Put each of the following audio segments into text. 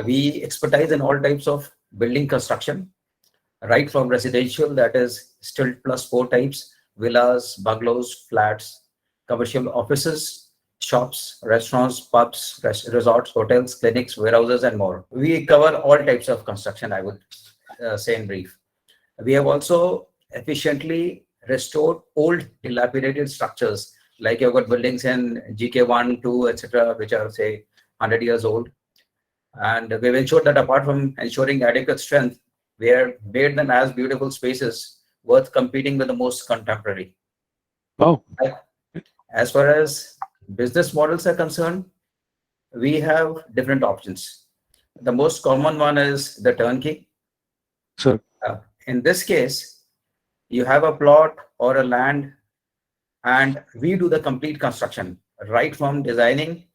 We expertise in all types of building construction, right from residential, that is stilt plus 4 types, villas, bungalows, flats, commercial offices, shops, restaurants, pubs, resorts, hotels, clinics, warehouses, and more. We cover all types of construction, I would say in brief. We have also efficiently restored old dilapidated structures, like you've got buildings in GK1, 2, etc., which are, say, 100 years old. And we've ensured that apart from ensuring adequate strength, we have made them as beautiful spaces worth competing with the most contemporary. Wow. As far as business models are concerned, we have different options. The most common one is the turnkey. Sir. In this case, you have a plot or a land, and we do the complete construction, right from designing,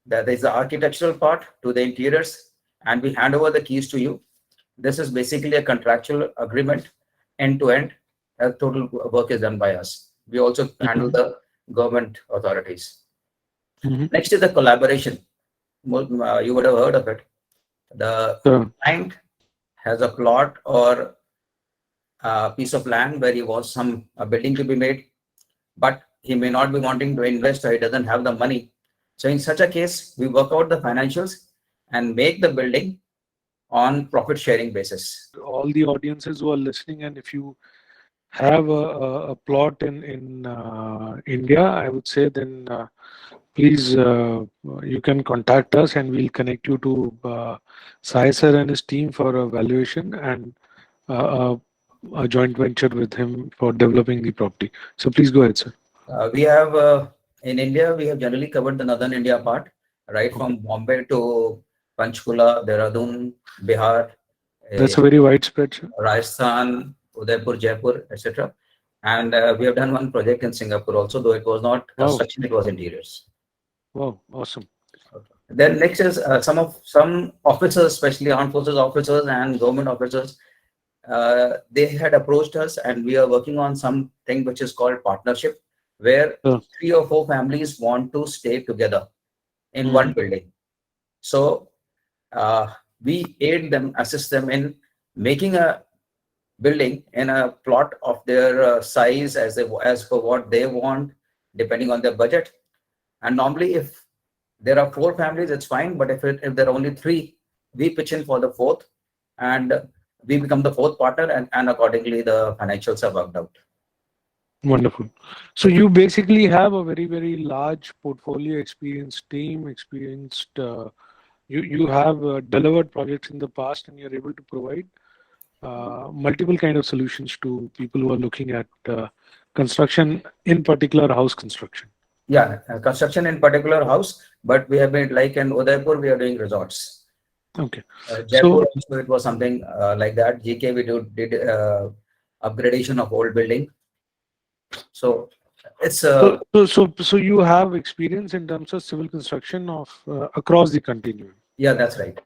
that is the architectural part, to the interiors, and we hand over the keys to you. This is basically a contractual agreement, end to end. Total work is done by us. We also handle the government authorities. Next is the collaboration. You would have heard of it. The client has a plot or a piece of land where he wants a building to be made, but he may not be wanting to invest, or he doesn't have the money. So in such a case, we work out the financials and make the building on profit sharing basis. All the audiences who are listening, and if you have a plot in India, I would say, then please you can contact us and we'll connect you to Sahay sir and his team for a valuation and a joint venture with him for developing the property. So please go ahead, sir. We have in India, we have generally covered the northern India part, right from Bombay to Panchkula, Dehradun, Bihar. That's a very widespread, sir. Rajasthan, Udaipur, Jaipur, etc. And we have done one project in Singapore also, though it was not construction, it was interiors. Wow, awesome. Okay. Then next is some officers, especially armed forces officers and government officers, they had approached us, and we are working on something which is called partnership, where 3 or 4 families want to stay together in one building. So we aid them, assist them in making a building in a plot of their size as per what they want, depending on their budget. And normally, if there are 4 families, it's fine. But if there are only 3, we pitch in for the 4th, and we become the 4th partner, and accordingly the financials are worked out. Wonderful. So you basically have a very, very large portfolio, experienced team, you have delivered projects in the past, and you're able to provide multiple kind of solutions to people who are looking at construction, in particular house construction. Yeah, construction in particular house, but we have been, like in Udaipur, we are doing resorts. Okay. Jaipur, so it was something like that. GK, we did upgradation of old building. So it's so you have experience in terms of civil construction of across the continuum. Yeah, that's right.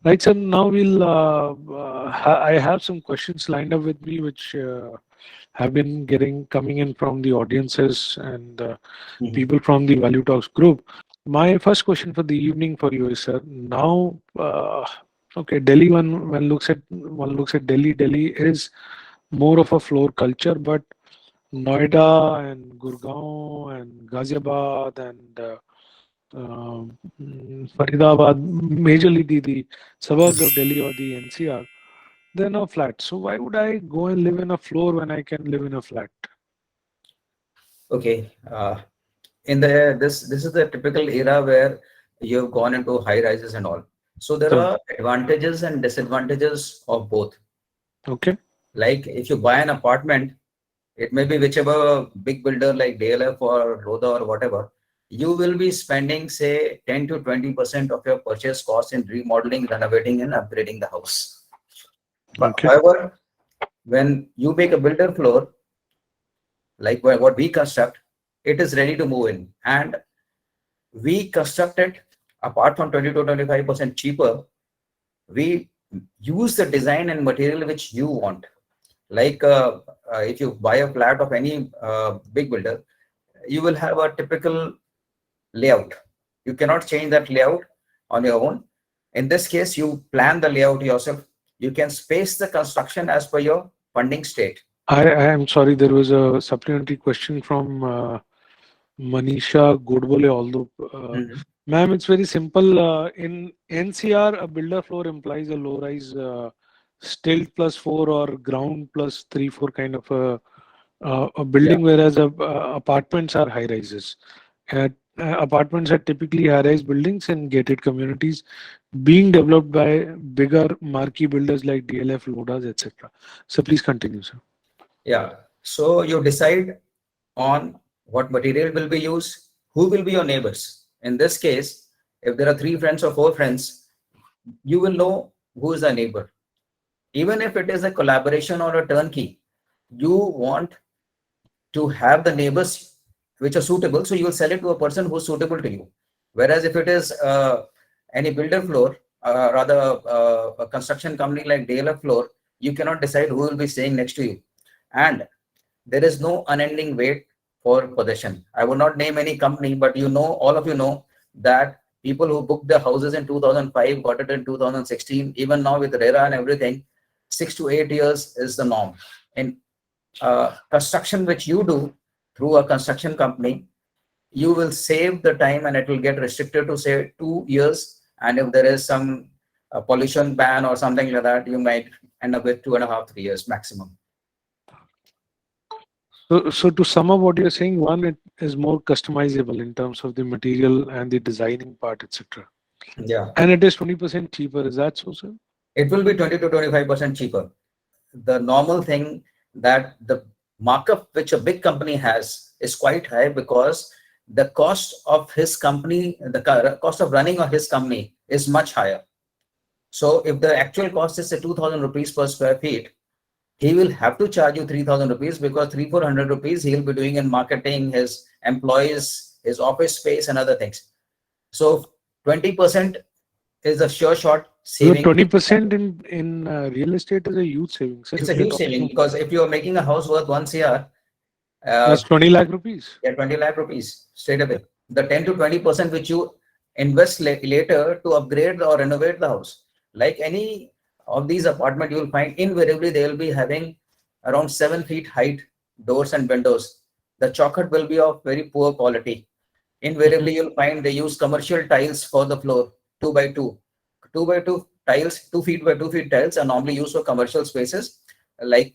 Right, sir. Now I have some questions lined up with me, which have been coming in from the audiences and people from the Value Talks group. My first question for the evening for you is, sir. Now, okay, Delhi. One looks at Delhi. Delhi is more of a floor culture, but Noida and Gurgaon and Ghaziabad and Faridabad, majorly the suburbs of Delhi or the NCR, they're now flat. So why would I go and live in a floor when I can live in a flat? Okay, this is the typical era where you've gone into high rises and all. So there are advantages and disadvantages of both. Okay. Like if you buy an apartment, it may be whichever big builder like DLF or Lodha or whatever, you will be spending, say, 10 to 20% of your purchase cost in remodeling, renovating, and upgrading the house. But however, when you make a builder floor, like what we construct, it is ready to move in. And we construct it, apart from 20 to 25% cheaper, we use the design and material which you want. Like if you buy a flat of any big builder, you will have a typical layout. You cannot change that layout on your own. In this case, you plan the layout yourself. You can space the construction as per your funding state. I am sorry, there was a supplementary question from Manisha Godbole, although, Mhm. ma'am, it's very simple. In NCR, a builder floor implies a low rise stilt plus four or ground plus three, four kind of a Yeah, building, whereas apartments are high rises. Apartments are typically high rise buildings in gated communities being developed by bigger marquee builders like DLF, Lodas, etc. So please continue, sir. yeah. So you decide on what material will be used, who will be your neighbors. In this case, if there are 3 friends or 4 friends, you will know who is the neighbor. Even if it is a collaboration or a turnkey, you want to have the neighbors which are suitable, so you will sell it to a person who's suitable to you. Whereas if it is any builder floor, rather a construction company like DLF floor, you cannot decide who will be staying next to you. And there is no unending wait for possession. I will not name any company, but you know, all of you know that people who booked their houses in 2005 got it in 2016. Even now with RERA and everything, 6 to 8 years is the norm. In construction which you do through a construction company, you will save the time and it will get restricted to say 2 years. And if there is some pollution ban or something like that, you might end up with 2.5, 3 years maximum. So to sum up what you're saying, one, it is more customizable in terms of the material and the designing part, etc. Yeah, And it is 20% cheaper. Is that so, sir? it will be 20 to 25% cheaper. The normal thing that the markup which a big company has is quite high because the cost of his company, the cost of running of his company is much higher. So if the actual cost is say 2,000 rupees per square feet, he will have to charge you 3,000 rupees because 300-400 rupees he'll be doing in marketing, his employees, his office space, and other things. So 20% is a sure shot So saving. 20% in real estate is a huge saving, sir. It's a If you're huge talking saving of, because if you're making a house worth 1 CR, that's uh, 20 lakh rupees. yeah, 20 lakh rupees straight away. The 10 to 20% which you invest later to upgrade or renovate the house. Like any of these apartment, you will find invariably they will be having around 7 feet height doors and windows. The chocolate will be of very poor quality. Mhm. Invariably, you'll find they use commercial tiles for the floor, 2 by 2. 2 by 2 tiles, 2 feet by 2 feet tiles are normally used for commercial spaces like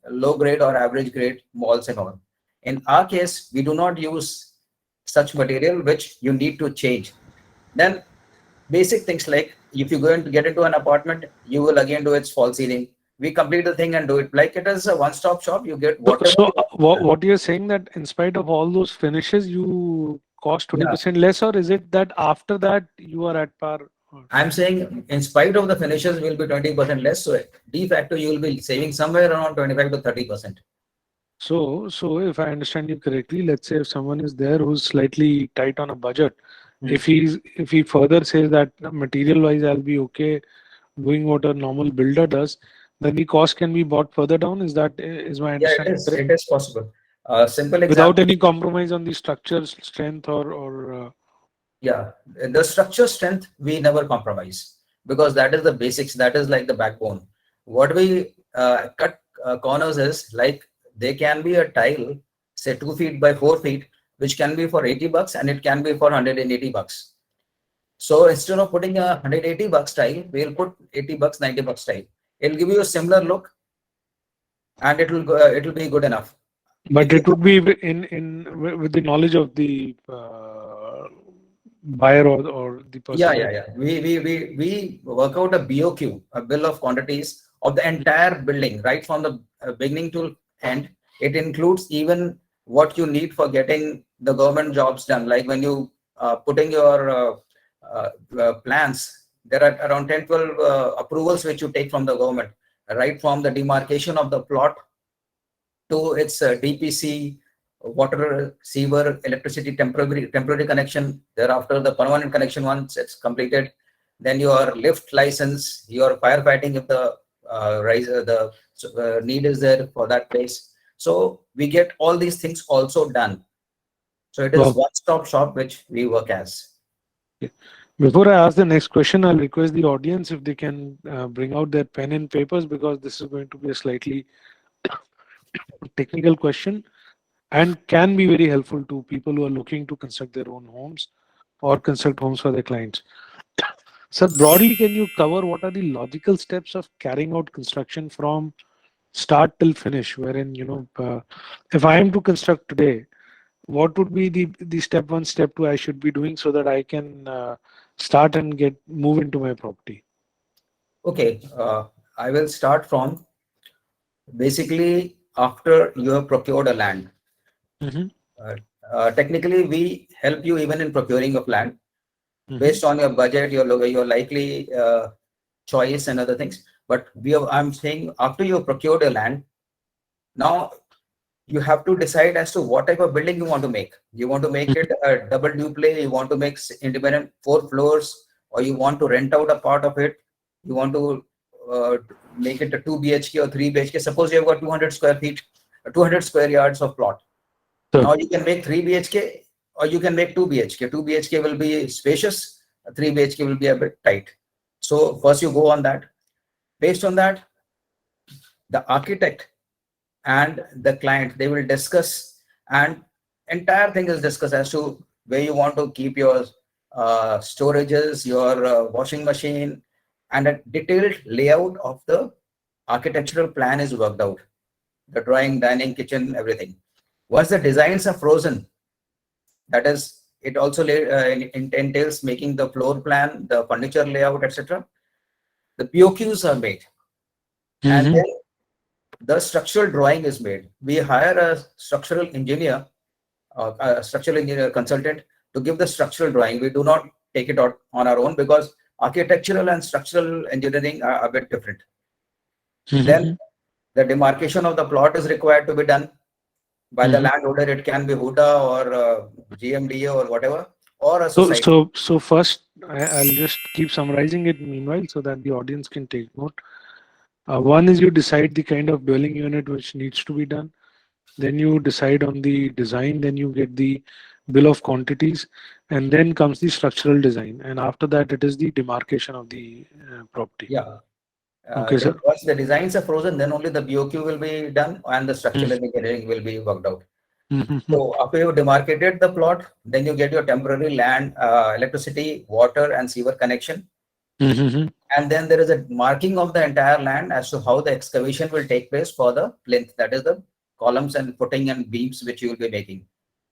low grade or average grade malls and all. In our case, we do not use such material which you need to change. Then basic things like if you go and get into an apartment, you will again do its fall ceiling. We complete the thing and do it like it is a one-stop shop. You get So, whatever so you want. what you're saying that in spite of all those finishes, you cost Yeah, 20% less, or is it that after that you are at par? I'm saying in spite of the finishes will be 20% less. So de facto, you will be saving somewhere around 25 to 30%. So if I understand you correctly, let's say if someone is there who's slightly tight on a budget, Hmm. if he further says that material wise I'll be okay doing what a normal builder does, then the cost can be brought further down. Is my Yeah, understanding correct? it is possible. Simple Without example. any compromise on the structure strength or Yeah, the structure strength we never compromise because that is the basics. That is like the backbone. What we cut corners is like they can be a tile, say 2 feet by 4 feet, which can be for 80 bucks and it can be for 180 bucks. So instead of putting a 180 bucks tile, we'll put 80 bucks, 90 bucks tile. It'll give you a similar look and it will be good enough. but If you it would be with the knowledge of the buyer or the Yeah, person yeah, who. yeah. We work out a BOQ, a bill of quantities of the entire building, right from the beginning to end. It includes even what you need for getting the government jobs done. Like when you putting your plans, there are around 10, 12 approvals which you take from the government, right from the demarcation of the plot to its DPC, water, sewer, electricity temporary connection. Thereafter, the permanent connection once it's completed. Then your lift license, your firefighting if the need is there for that place. So we get all these things also done. So it is Wow. one-stop shop which we work as. Before I ask the next question, I'll request the audience if they can bring out their pen and papers, because this is going to be a slightly technical question and can be very helpful to people who are looking to construct their own homes or construct homes for their clients. So broadly, can you cover what are the logical steps of carrying out construction from start till finish? Wherein, if I am to construct today, what would be the step one, step two I should be doing so that I can start and get move into my property? Okay, I will start from basically after you have procured a land. Mm-hmm, Uh, Technically, we help you even in procuring of land mm-hmm, based on your budget, your likely choice and other things. But I'm saying after you have procured a land, now you have to decide as to what type of building you want to make. You want to make it a double duplex, you want to make independent 4 floors, or you want to rent out a part of it. You want to make it a 2 BHK or 3 BHK. Suppose you have got 200 square feet, 200 square yards of plot. so, Now you can make 3 BHK or you can make 2 BHK. 2 BHK will be spacious, 3 BHK will be a bit tight. So first you go on that. Based on that, the architect and the client, they will discuss, and entire thing is discussed as to where you want to keep your storages, your washing machine, and a detailed layout of the architectural plan is worked out. The drawing, dining, kitchen, everything. Once the designs are frozen, that is, it also entails making the floor plan, the furniture layout, etc. The POQs are made, and mm-hmm, then the structural drawing is made. We hire a structural engineer consultant to give the structural drawing. We do not take it out on our own because architectural and structural engineering are a bit different. Then mm-hmm. the demarcation of the plot is required to be done by the Mm-hmm. landholder. It can be Huda or GMDA or whatever, or a So, society. so, so first, I'll just keep summarizing it meanwhile so that the audience can take note. One is you decide the kind of dwelling unit which needs to be done. Then you decide on the design. Then you get the bill of quantities, and then comes the structural design. And after that, it is the demarcation of the property. Yeah. Okay, sir. Once the designs are frozen, then only the BOQ will be done and the structural Mm-hmm. engineering will be worked out. Mm-hmm. So after you demarcated the plot, then you get your temporary land, electricity, water, and sewer connection. Mm-hmm. And then there is a marking of the entire land as to how the excavation will take place for the plinth, that is the columns and footing and beams which you will be making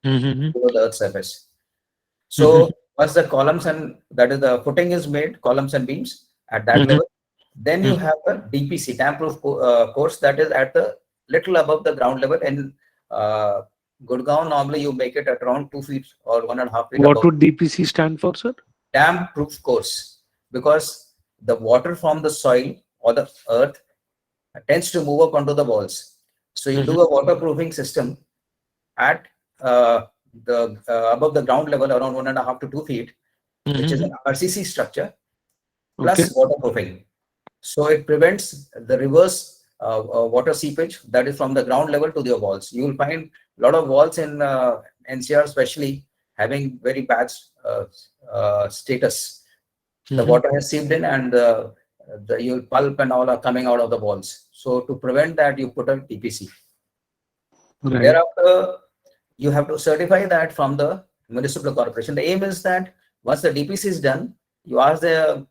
Mm-hmm. below the earth surface. Mm-hmm. So once the columns and that is the footing is made, columns and beams at that Mm-hmm. level, then you have a DPC, dam proof course, that is at the little above the ground level. In uh, Gurgaon, normally you make it at around 2 feet or 1.5 feet What above would DPC stand for, sir? dam proof course, because the water from the soil or the earth tends to move up onto the walls. So you Mm-hmm. do a waterproofing system at the above the ground level around 1.5 to 2 feet, which is Mm-hmm. an RCC structure Okay. plus waterproofing. So it prevents the reverse water seepage, that is from the ground level to the walls. You will find a lot of walls in NCR, especially having very bad status. The Mm-hmm. water has seeped in, and the pulp and all are coming out of the walls. So to prevent that, you put a TPC. Right. Thereafter, you have to certify that from the municipal corporation. The aim is that once the DPC is done, you ask the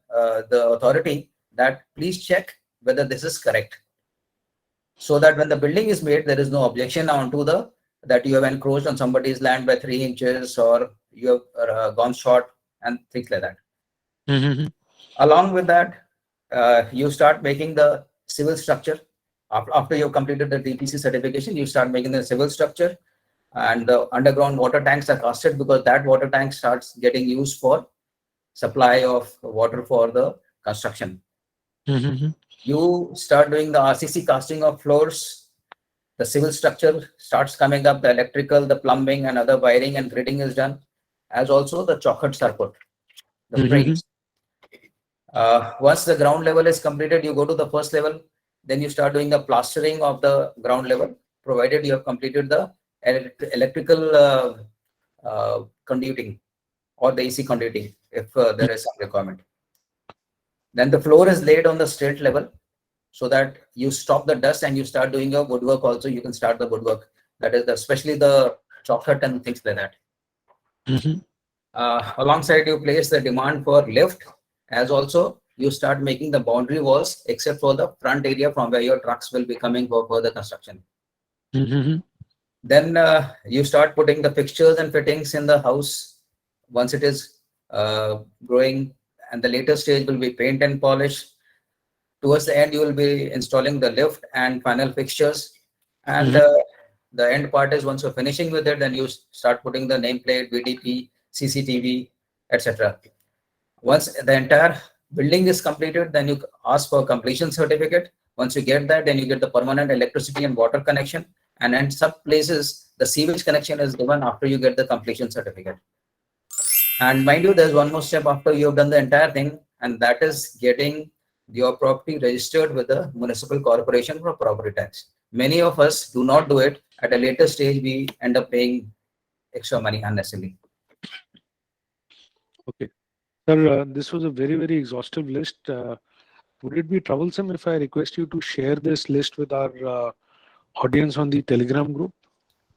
authority that please check whether this is correct, so that when the building is made, there is no objection onto the that you have encroached on somebody's land by 3 inches or you have gone short and things like that. Mm-hmm. Along with that, you start making the civil structure. After you've completed the DPC certification, you start making the civil structure, and the underground water tanks are casted because that water tank starts getting used for supply of water for the construction. Mm-hmm. You start doing the RCC casting of floors, the civil structure starts coming up, the electrical, the plumbing, and other wiring and gridding is done, as also the chockhats are put, the Mm-hmm. frames. Once the ground level is completed, you go to the first level. Then you start doing the plastering of the ground level, provided you have completed the electrical conduiting or the AC conduiting. if there is some requirement. Then the floor is laid on the straight level so that you stop the dust and you start doing your woodwork also. You can start the woodwork. That is especially the chocolate and things like that. Mhm. Alongside, you place the demand for lift, as also you start making the boundary walls except for the front area from where your trucks will be coming for further construction. Mhm. Then you start putting the fixtures and fittings in the house once it is growing, and the later stage will be paint and polish. Towards the end, you will be installing the lift and final fixtures. And Mhm. the end part is once you're finishing with it, then you start putting the nameplate, VDP, CCTV, etc. Once the entire building is completed, then you ask for completion certificate. Once you get that, then you get the permanent electricity and water connection. And in some places, the sewage connection is given after you get the completion certificate. And mind you, there's one more step after you've done the entire thing, and that is getting your property registered with the municipal corporation for property tax. Many of us do not do it. At a later stage, we end up paying extra money unnecessarily. Okay. Sir, this was a very, very exhaustive list. Would it be troublesome if I request you to share this list with our audience on the Telegram group?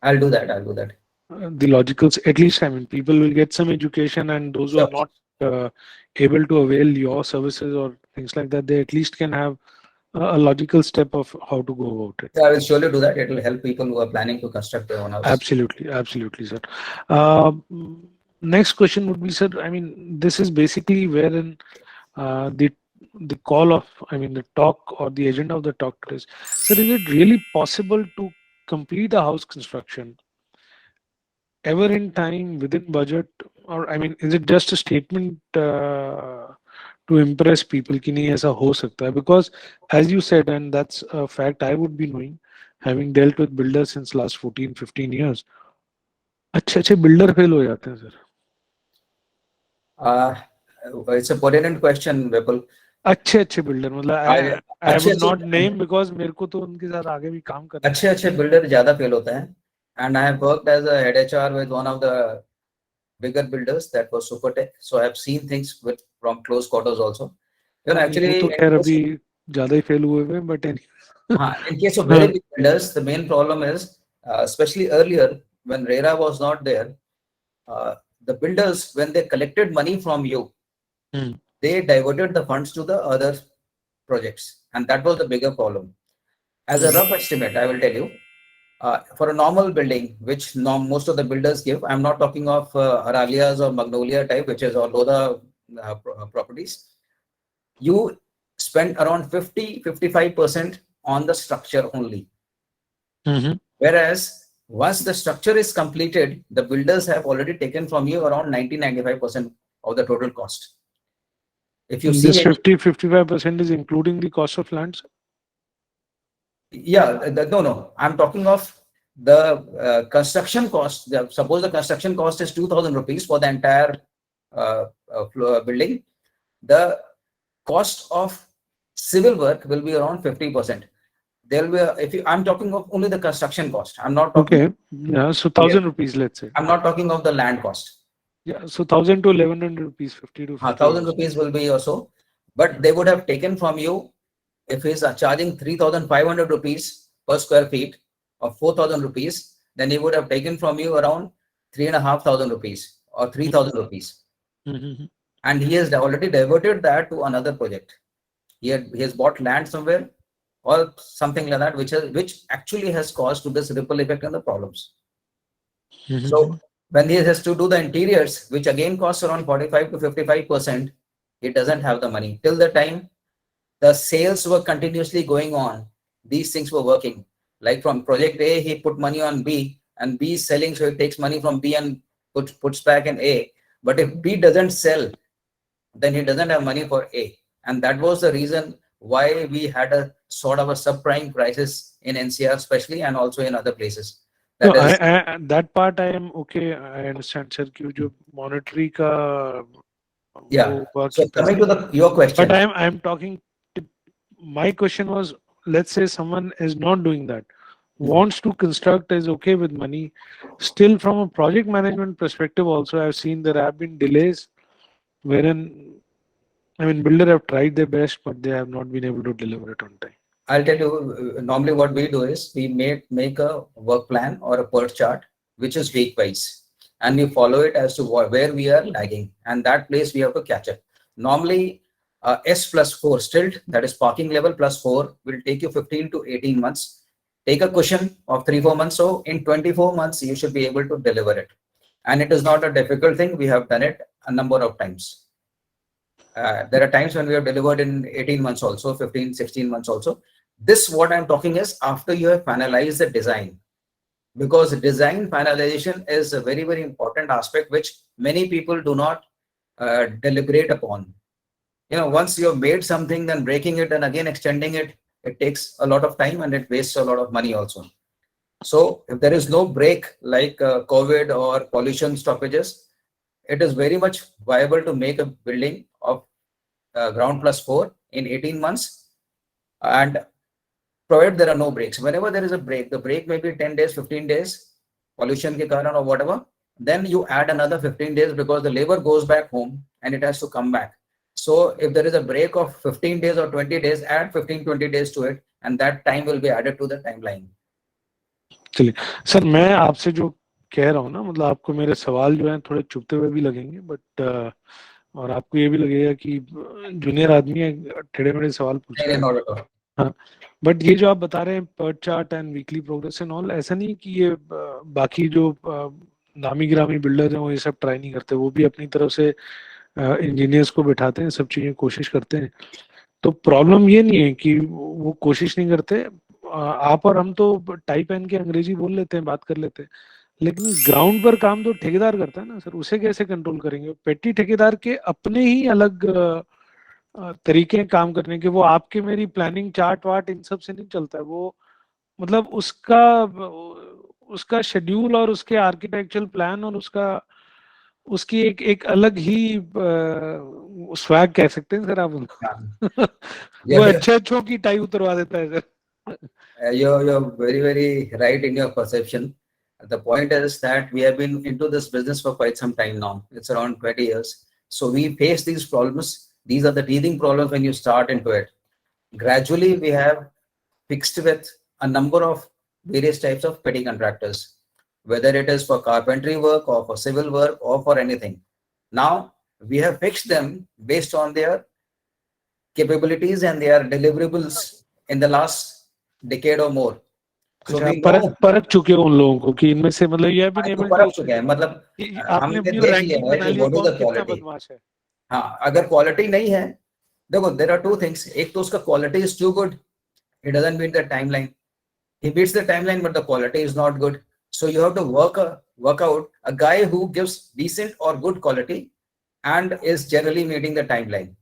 I'll do that. I'll do that. The logicals, at least, I mean, people will get some education, and those who are Sure. not able to avail your services or things like that, they at least can have a logical step of how to go about it. Yeah, I will surely do that. It will help people who are planning to construct their own house. Absolutely, absolutely, sir. Uh, Next question would be, sir. I mean, this is basically wherein the call of, I mean, the talk or the agenda of the talk is, sir, is it really possible to complete a house construction ever in time within budget, or I mean, is it just a statement to impress people कि नहीं ऐसा हो सकता है? Because as you said, and that's a fact I would be knowing, having dealt with builders since last 14-15 years, अच्छे अच्छे builder fail हो जाते हैं sir. Uh, it's a pertinent question, Vipul. अच्छे अच्छे builder मतलब I I अच्छे would अच्छे not name because मेरे को तो उनके साथ आगे भी काम करना अच्छे अच्छे builder ज्यादा fail होते हैं. And I have worked as a head HR with one of the bigger builders that was Supertech. So I have seen things with from close quarters also. You know, है. वो तो actually, खैर अभी ज्यादा ही fail हुए हुए हैं, but in case of very हाँ. big builders, the main problem is, especially earlier when RERA was not there, the builders, when they collected money from you, Hmm. they diverted the funds to the other projects. And that was the bigger problem. As a rough estimate, I will tell you, for a normal building, which most of the builders give, I'm not talking of Aralias or Magnolia type, which is all other properties, you spend around 50-55% on the structure only. Mhm. Whereas once the structure is completed, the builders have already taken from you around 90-95% of the total cost. If you This see any, 50-55% is including the cost of land, sir? yeah, no, I'm talking of the construction cost. Suppose the construction cost is 2,000 rupees for the entire building. The cost of civil work will be around 50%. There will be if I'm talking of only the construction cost. I'm not talking. Okay. Yeah, so Yeah, 1,000 rupees, let's say. I'm not talking of the land cost. Yeah, so 1,000 to 1,100 rupees, 50 to 50 1,000 also. rupees will be also, but they would have taken from you if he's charging 3,500 rupees per square feet or 4,000 rupees, then he would have taken from you around 3,500 rupees or 3,000 rupees. Mhm. And he has already diverted that to another project. He has bought land somewhere or something like that, which actually has caused to this ripple effect and the problems. So Mhm. when he has to do the interiors, which again costs around 45 to 55%, he doesn't have the money. Till the time the sales were continuously going on, these things were working. Like from project A, he put money on B, and B is selling, so he takes money from B and puts back in A. But if B doesn't sell, then he doesn't have money for A. And that was the reason why we had a sort of a subprime crisis in NCR, especially, and also in other places. No, That is, that part I am okay. I understand, sir. कि जो monetary का yeah. वो हुआ So कि coming पैसे. to your But question, I'm talking. My question was, let's say someone is not doing that, wants to construct, is okay with money. Still, from a project management perspective, also I've seen there have been delays wherein, I mean, builder have tried their best, but they have not been able to deliver it on time. I'll tell you, normally what we do is we make a work plan or a PERT chart, which is week wise, and we follow it as to where we are lagging, and that place we have to catch up. Normally, S plus 4 stilt, that is parking level plus 4, will take you 15 to 18 months. Take a cushion of 3-4 months. So in 24 months, you should be able to deliver it. And it is not a difficult thing. We have done it a number of times. There are times when we have delivered in 18 months also, 15, 16 months also. This, what I'm talking is after you have finalized the design, because design finalization is a very, very important aspect, which many people do not deliberate upon. Once you have made something, then breaking it and again extending it, it takes a lot of time and it wastes a lot of money also. So if there is no break like COVID or pollution stoppages, it is very much viable to make a building of ground plus 4 in 18 months, and provided there are no breaks. Whenever there is a break, the break may be 10 days, 15 days, pollution ke karan or whatever, then you add another 15 days because the labor goes back home and it has to come back. So if there is a break of 15 days or 20 days, add 15, 20 days to it, and that time will be added to the timeline. चलिए sir, मैं आपसे जो कह रहा हूँ ना, मतलब आपको मेरे सवाल जो हैं थोड़े चुभते हुए भी लगेंगे, बट और आपको ये भी लगेगा कि जूनियर आदमी है, टेढ़े मेढ़े सवाल पूछ रहे हैं। हाँ, बट ये जो आप बता रहे हैं PERT chart and weekly progress and all, ऐसा नहीं कि ये बाकी जो नामी गिरामी बिल्डर हैं वो ये सब ट्राई नहीं करते, वो भी अपनी तरफ से इंजीनियर्स को बिठाते हैं, सब चीजें कोशिश करते हैं। तो प्रॉब्लम ये नहीं है कि वो कोशिश नहीं करते, आप और हम तो टाई पहन के अंग्रेजी बोल लेते हैं, बात कर लेते हैं, लेकिन ग्राउंड पर काम तो ठेकेदार करता है ना सर, उसे कैसे कंट्रोल करेंगे? पेटी ठेकेदार के अपने ही अलग तरीके हैं काम करने के, वो आपके मेरी प्लानिंग चार्ट वार्ट इन सब से नहीं चलता है। वो मतलब उसका शेड्यूल और उसके आर्किटेक्चरल प्लान और उसकी एक अलग ही स्वैग कह सकते हैं सर आप उनको। वो अच्छों की टाई उतरवा देता है sir. You're very, very right in your perception. The point is that we have been into this business for quite some time now. It's around 20 years. So we face these problems. These are the teething problems when you start into it. Gradually, we have fixed with a number of various types of petty contractors, whether it is for carpentry work or for civil work or for anything. Now, we have fixed them based on their capabilities and their deliverables in the last decade or more. So परख चुके हो उन लोगों को कि इनमें से मतलब ये भी नहीं परख चुके हैं, मतलब आपने अपनी रैंकिंग बना ली कौन कितना बदमाश है। हाँ, अगर क्वालिटी नहीं है, देखो देयर आर टू थिंग्स, एक तो उसका quality is too good, it doesn't meet the timeline, he beats the timeline but the quality is not good. So you have to work out a guy who gives decent or good quality and is generally meeting the timeline.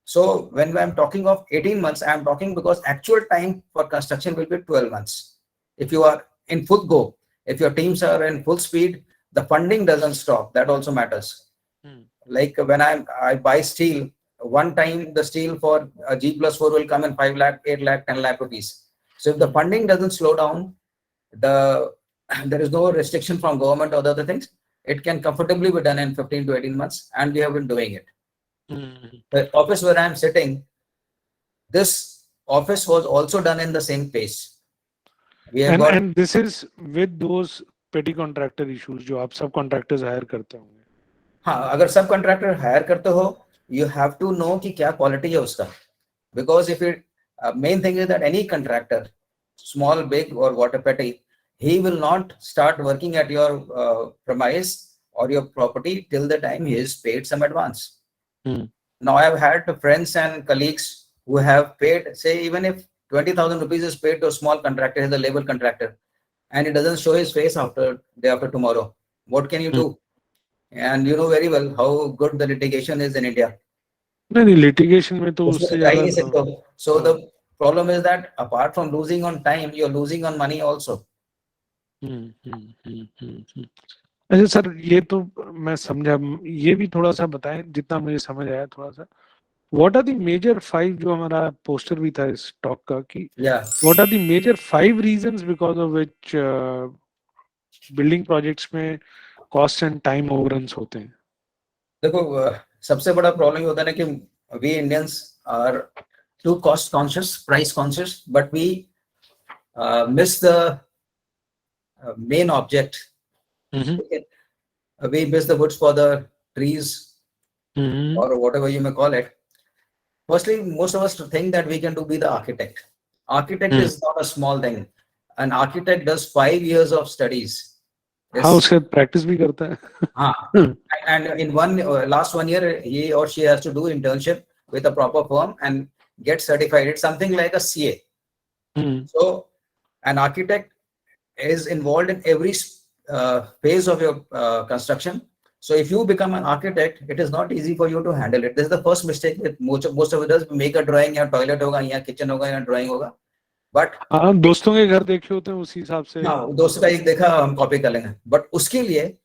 So when I'm talking of 18 months, I'm talking because actual time for construction will be 12 months. If you are in full go, if your teams are in full speed, the funding doesn't stop. That also matters. Like when I buy steel, one time the steel for a G plus 4 will come in 5 lakh, 8 lakh, 10 lakh rupees. So if the funding doesn't slow down, there is no restriction from government or the other things, it can comfortably be done in 15 to 18 months, and we have been doing it. The office where I am sitting, this office was also done in the same pace. And this is with those petty contractor issues जो आप सब contractors hire करते होंगे। हाँ, अगर सब contractor hire करते हो, you have to know कि क्या quality है उसका, because if it main thing is that any contractor, small, big or water petty, he will not start working at your premise or your property till the time he is paid some advance. Now I have had friends and colleagues who have paid, say even if 20,000 rupees is paid to a small contractor, he's a labor contractor, and he doesn't show his face day after tomorrow. What can you do? And you know very well how good the litigation is in India. नहीं, litigation में तो उससे ज़्यादा। So the problem is that apart from losing on time, you're losing on money also. अच्छा sir, ये तो मैं समझा, ये भी थोड़ा सा बताएं जितना मुझे समझ आया थोड़ा सा। What are the major 5, जो हमारा पोस्टर भी था इस टॉक का कि what are the major 5 reasons because of which building projects में cost and time overruns होते हैं? देखो सबसे बड़ा प्रॉब्लम ये होता है ना कि we Indians are too cost conscious, price conscious, but we miss the main object. Mm-hmm. Okay? We miss the woods for the trees Mm-hmm. or whatever you may call it. Firstly, most of us think that we can be the architect. Architect Mm. is not a small thing. An architect does 5 years of studies. हाँ, Yes. उसके बाद practice भी करता Ah, है. and in last 1 year, he or she has to do internship with a proper firm and get certified. It's something like a CA. Mm. So an architect is involved in every phase of your construction. So if you become an architect, it is not easy for you to handle it. This is the first mistake with most of us. Make a drawing, या toilet होगा, या kitchen होगा, या drawing होगा. But हाँ, दोस्तों के घर देखे होते हैं उसी हिसाब से. हाँ, दोस्त का एक देखा हम कॉपी कर लेंगे. But उसके लिए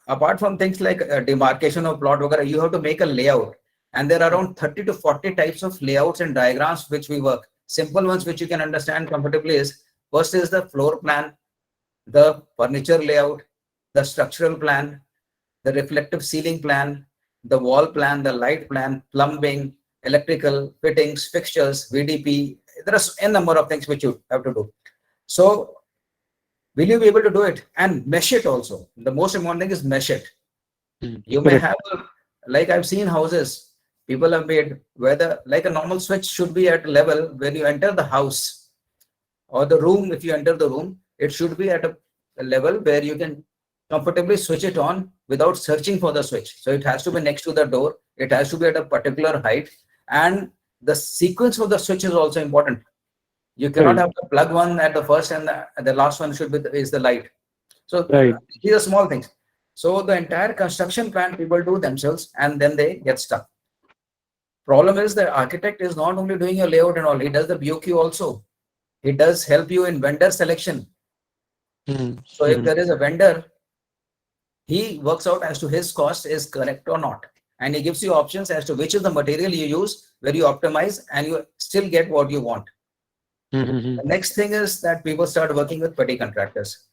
apart from things like demarcation of plot, you have to make a layout. And there are around 30 to 40 types of layouts and diagrams which we work. Simple ones which you can understand comfortably is, first is the floor plan, the furniture layout, the structural plan, the reflective ceiling plan, the wall plan, the light plan, plumbing, electrical, fittings, fixtures, VDP. There are a number of things which you have to do. So will you be able to do it and mesh it also? The most important thing is mesh it. You may have, like I've seen houses, people have made where like a normal switch should be at a level when you enter the house or the room. If you enter the room, it should be at a level where you can comfortably switch it on without searching for the switch. So it has to be next to the door. It has to be at a particular height, and the sequence of the switch is also important. You cannot have the plug one at the first and the last one should be is the light. So these are small things. So the entire construction plan people do themselves and then they get stuck. Problem is the architect is not only doing your layout and all, he does the BOQ also. He does help you in vendor selection. So if there is a vendor, he works out as to his cost is correct or not. And he gives you options as to which is the material you use, where you optimize and you still get what you want. The next thing is that people start working with petty contractors.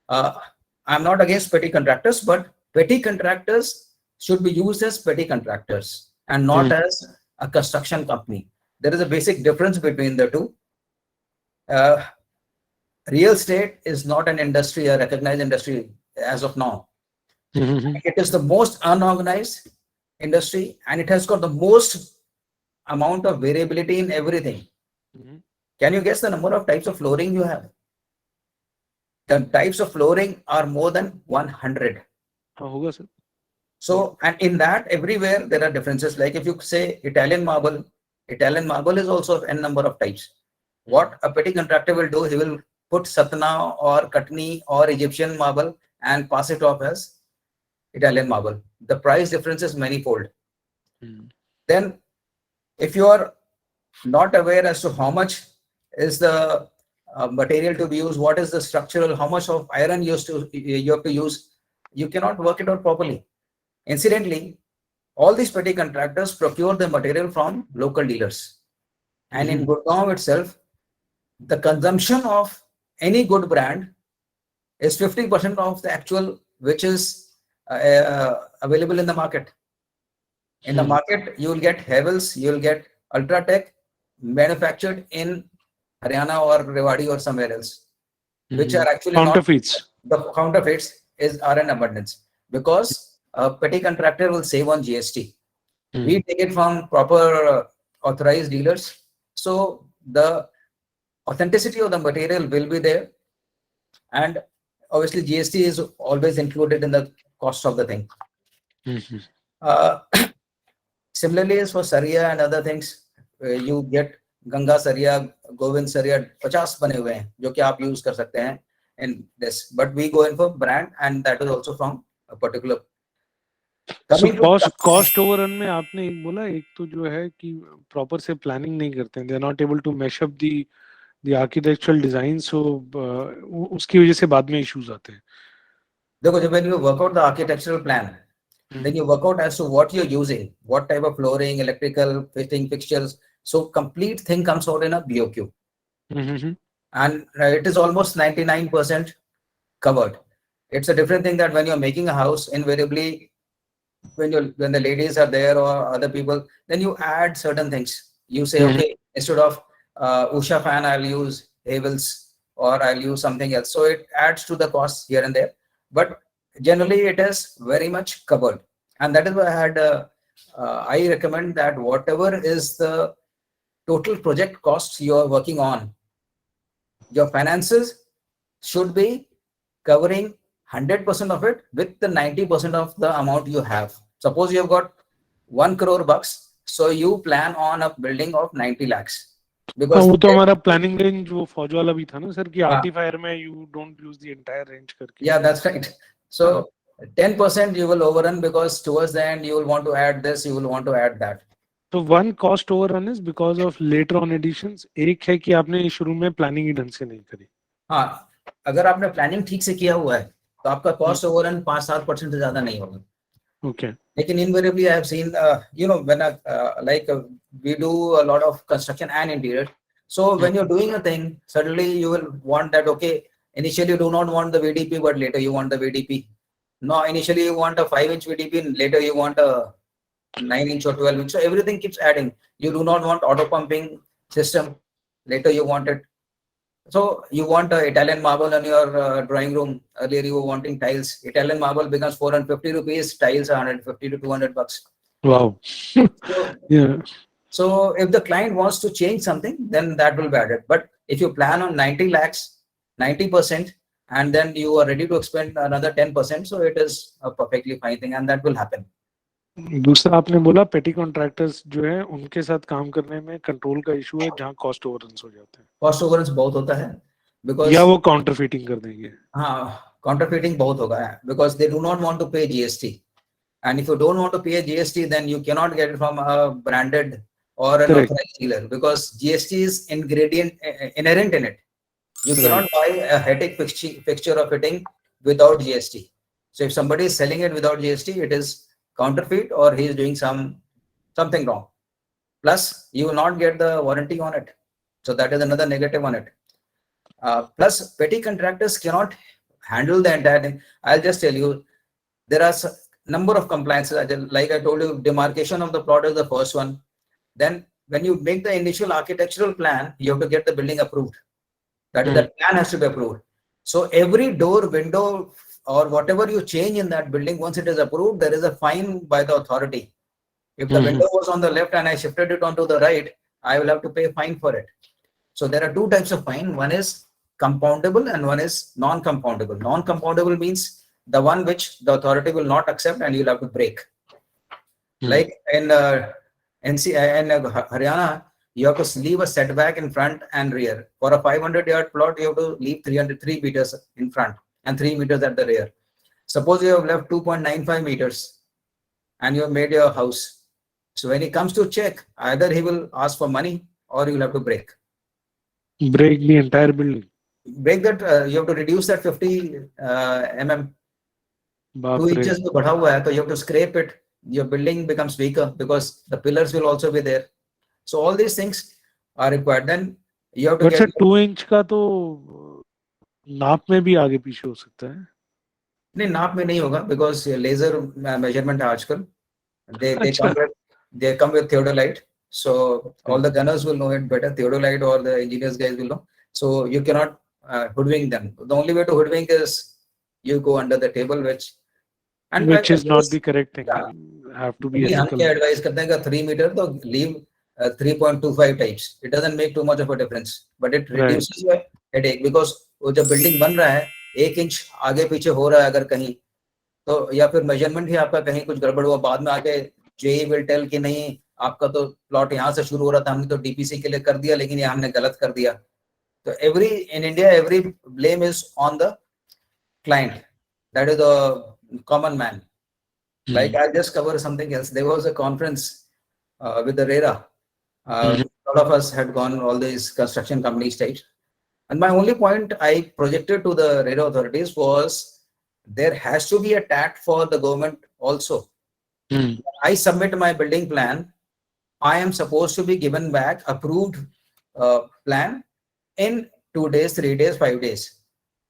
I'm not against petty contractors, but petty contractors should be used as petty contractors and not as a construction company. There is a basic difference between the two. Real estate is not an industry, a recognized industry as of now. It is the most unorganized industry and it has got the most amount of variability in everything. Can you guess the number of types of flooring you have? The types of flooring are more than 100. So, and in that, everywhere there are differences. Like if you say Italian marble is also of n number of types. What a petty contractor will do, he will put Satna or Katni or Egyptian marble and pass it off as Italian marble. The price difference is manifold. Then, if you are not aware as to how much is the material to be used, what is the structural, how much of iron you have to use, you cannot work it out properly. Incidentally, all these petty contractors procure the material from local dealers. And in Gurgaon itself, the consumption of any good brand is 50% of the actual which is available in the market. In the market, you will get Havels, you will get Ultratech manufactured in Haryana or Rewari or somewhere else, which are actually counterfeits. Not the counterfeits are in abundance because a petty contractor will save on GST. We take it from proper authorized dealers. So the authenticity of the material will be there. And obviously GST is always included in the cost of the thing. Similarly, as for Saria and other things, you get Ganga Saria, Govind Saria, 50 बने हुए हैं जो कि आप use कर सकते हैं in this. But we go in for brand and that is also from a particular. So cost overrun में आपने एक बोला, एक तो जो है कि proper से planning नहीं करते हैं, they are not able to mesh up the architectural design, so उसकी वजह से बाद में issues आते हैं. देखो, जब when you work out the architectural plan, then you work out as to what you're using, what type of flooring, electrical, fitting, fixtures. So complete thing comes out in a BOQ. And it is almost 99% covered. It's a different thing that when you're making a house, invariably when the ladies are there or other people, then you add certain things. You say, Mhm. okay, instead of Usha fan, I'll use Havels or I'll use something else. So it adds to the cost here and there. But generally, it is very much covered. And that is why I recommend that whatever is the total project costs you are working on, your finances should be covering 100% of it with the 90% of the amount you have. Suppose you have got 1 crore bucks, so you plan on a building of 90 lakhs हाँ, because वो तो हमारा planning range वो फौज वाला भी था ना सर कि uh, आर्टी फायर में you don't use the entire range करके yeah, that's right. हाँ. So 10% you will overrun because towards the end you will want to add this, you will want to add that. तो one cost overrun is because of later on additions. एक है कि आपने शुरू में planning ही ढंग से नहीं करी. हाँ, अगर आपने प्लानिंग ठीक से किया हुआ है तो आपका कॉस्ट ओवररन 5-7% से ज्यादा नहीं होगा. Okay. Like invariably, I have seen, when we do a lot of construction and interior. So when you're doing a thing, suddenly you will want that, okay, initially you do not want the VDP, but later you want the VDP. No, initially you want a 5-inch VDP, and later you want a 9-inch or 12-inch. So everything keeps adding. You do not want auto pumping system. Later you want it. So you want Italian marble in your drawing room. Earlier you were wanting tiles. Italian marble becomes 450 rupees. Tiles are 150 to 200 bucks. Wow. So, Yeah. so if the client wants to change something, then that will be added. But if you plan on 90 lakhs, 90%, and then you are ready to expend another 10%, so it is a perfectly fine thing, and that will happen. दूसरा आपने बोला पेटी contractors जो है उनके साथ काम करने में कंट्रोल का इशू है जहां कॉस्ट ओवररन्स हो जाते हैं. कॉस्ट ओवररन्स बहुत होता है बिकॉज या वो काउंटर फीटिंग कर देंगे. हाँ, काउंटरफीटिंग बहुत होगा because they do not want to pay GST. And if you don't want to pay GST, then you cannot get it from a branded or an Correct. authorized dealer because GST is inherent in it. You cannot Right. buy a headache fixture or fitting without GST. So if somebody is selling it without GST, it is counterfeit or he is doing something wrong. Plus, you will not get the warranty on it. So that is another negative on it. Plus, petty contractors cannot handle the entire thing. I'll just tell you, there are number of compliances. Like I told you, demarcation of the plot is the first one. Then when you make the initial architectural plan, you have to get the building approved. That is, that plan has to be approved. So every door, window, or whatever you change in that building, once it is approved, there is a fine by the authority. If the window was on the left and I shifted it onto the right, I will have to pay a fine for it. So there are two types of fine. One is compoundable and one is non-compoundable. Non-compoundable means the one which the authority will not accept and you'll have to break. Like in Haryana, you have to leave a setback in front and rear. For a 500-yard plot, you have to leave 303 meters in front and 3 meters at the rear. Suppose you have left 2.95 meters and you have made your house. So when he comes to check, either he will ask for money or you will have to break. Break the entire building. Break that, you have to reduce that 50 mm. 2 inches to बढ़ा हुआ है, so you have to scrape it. Your building becomes weaker because the pillars will also be there. So all these things are required. Then you have to But get. sir, 2 inch का तो नाप में भी आगे पीछे हो सकता है. नहीं, नाप में नहीं होगा because laser measurement है आजकल. They come with theodolite. So all the gunners will know it better. Theodolite or the engineers guys will know. So you cannot hoodwink them. The only way to hoodwink is you go under the table, which is not the correct thing. You have to be हम ethical. क्या advise करते हैं कि 3 meter तो leave 3.25 types. It doesn't make too much of a difference, but it reduces your headache because वो जब building बन रहा है 1 inch आगे पीछे हो रहा है अगर कहीं तो या फिर मेजरमेंट ही आपका कहीं कुछ गड़बड़ हुआ बाद में आके जेई विल टेल कि नहीं आपका तो प्लॉट यहाँ से शुरू हो रहा था हमने तो डीपीसी के लिए कर दिया लेकिन ये हमने गलत कर दिया. तो in India every blame is on the client. That is the common man. Like I just cover something else. There was a conference with the RERA. A lot of us had gone all these construction companies types. And my only point I projected to the RERA authorities was there has to be a TAT for the government also. I submit my building plan. I am supposed to be given back approved plan in 2 days, 3 days, 5 days.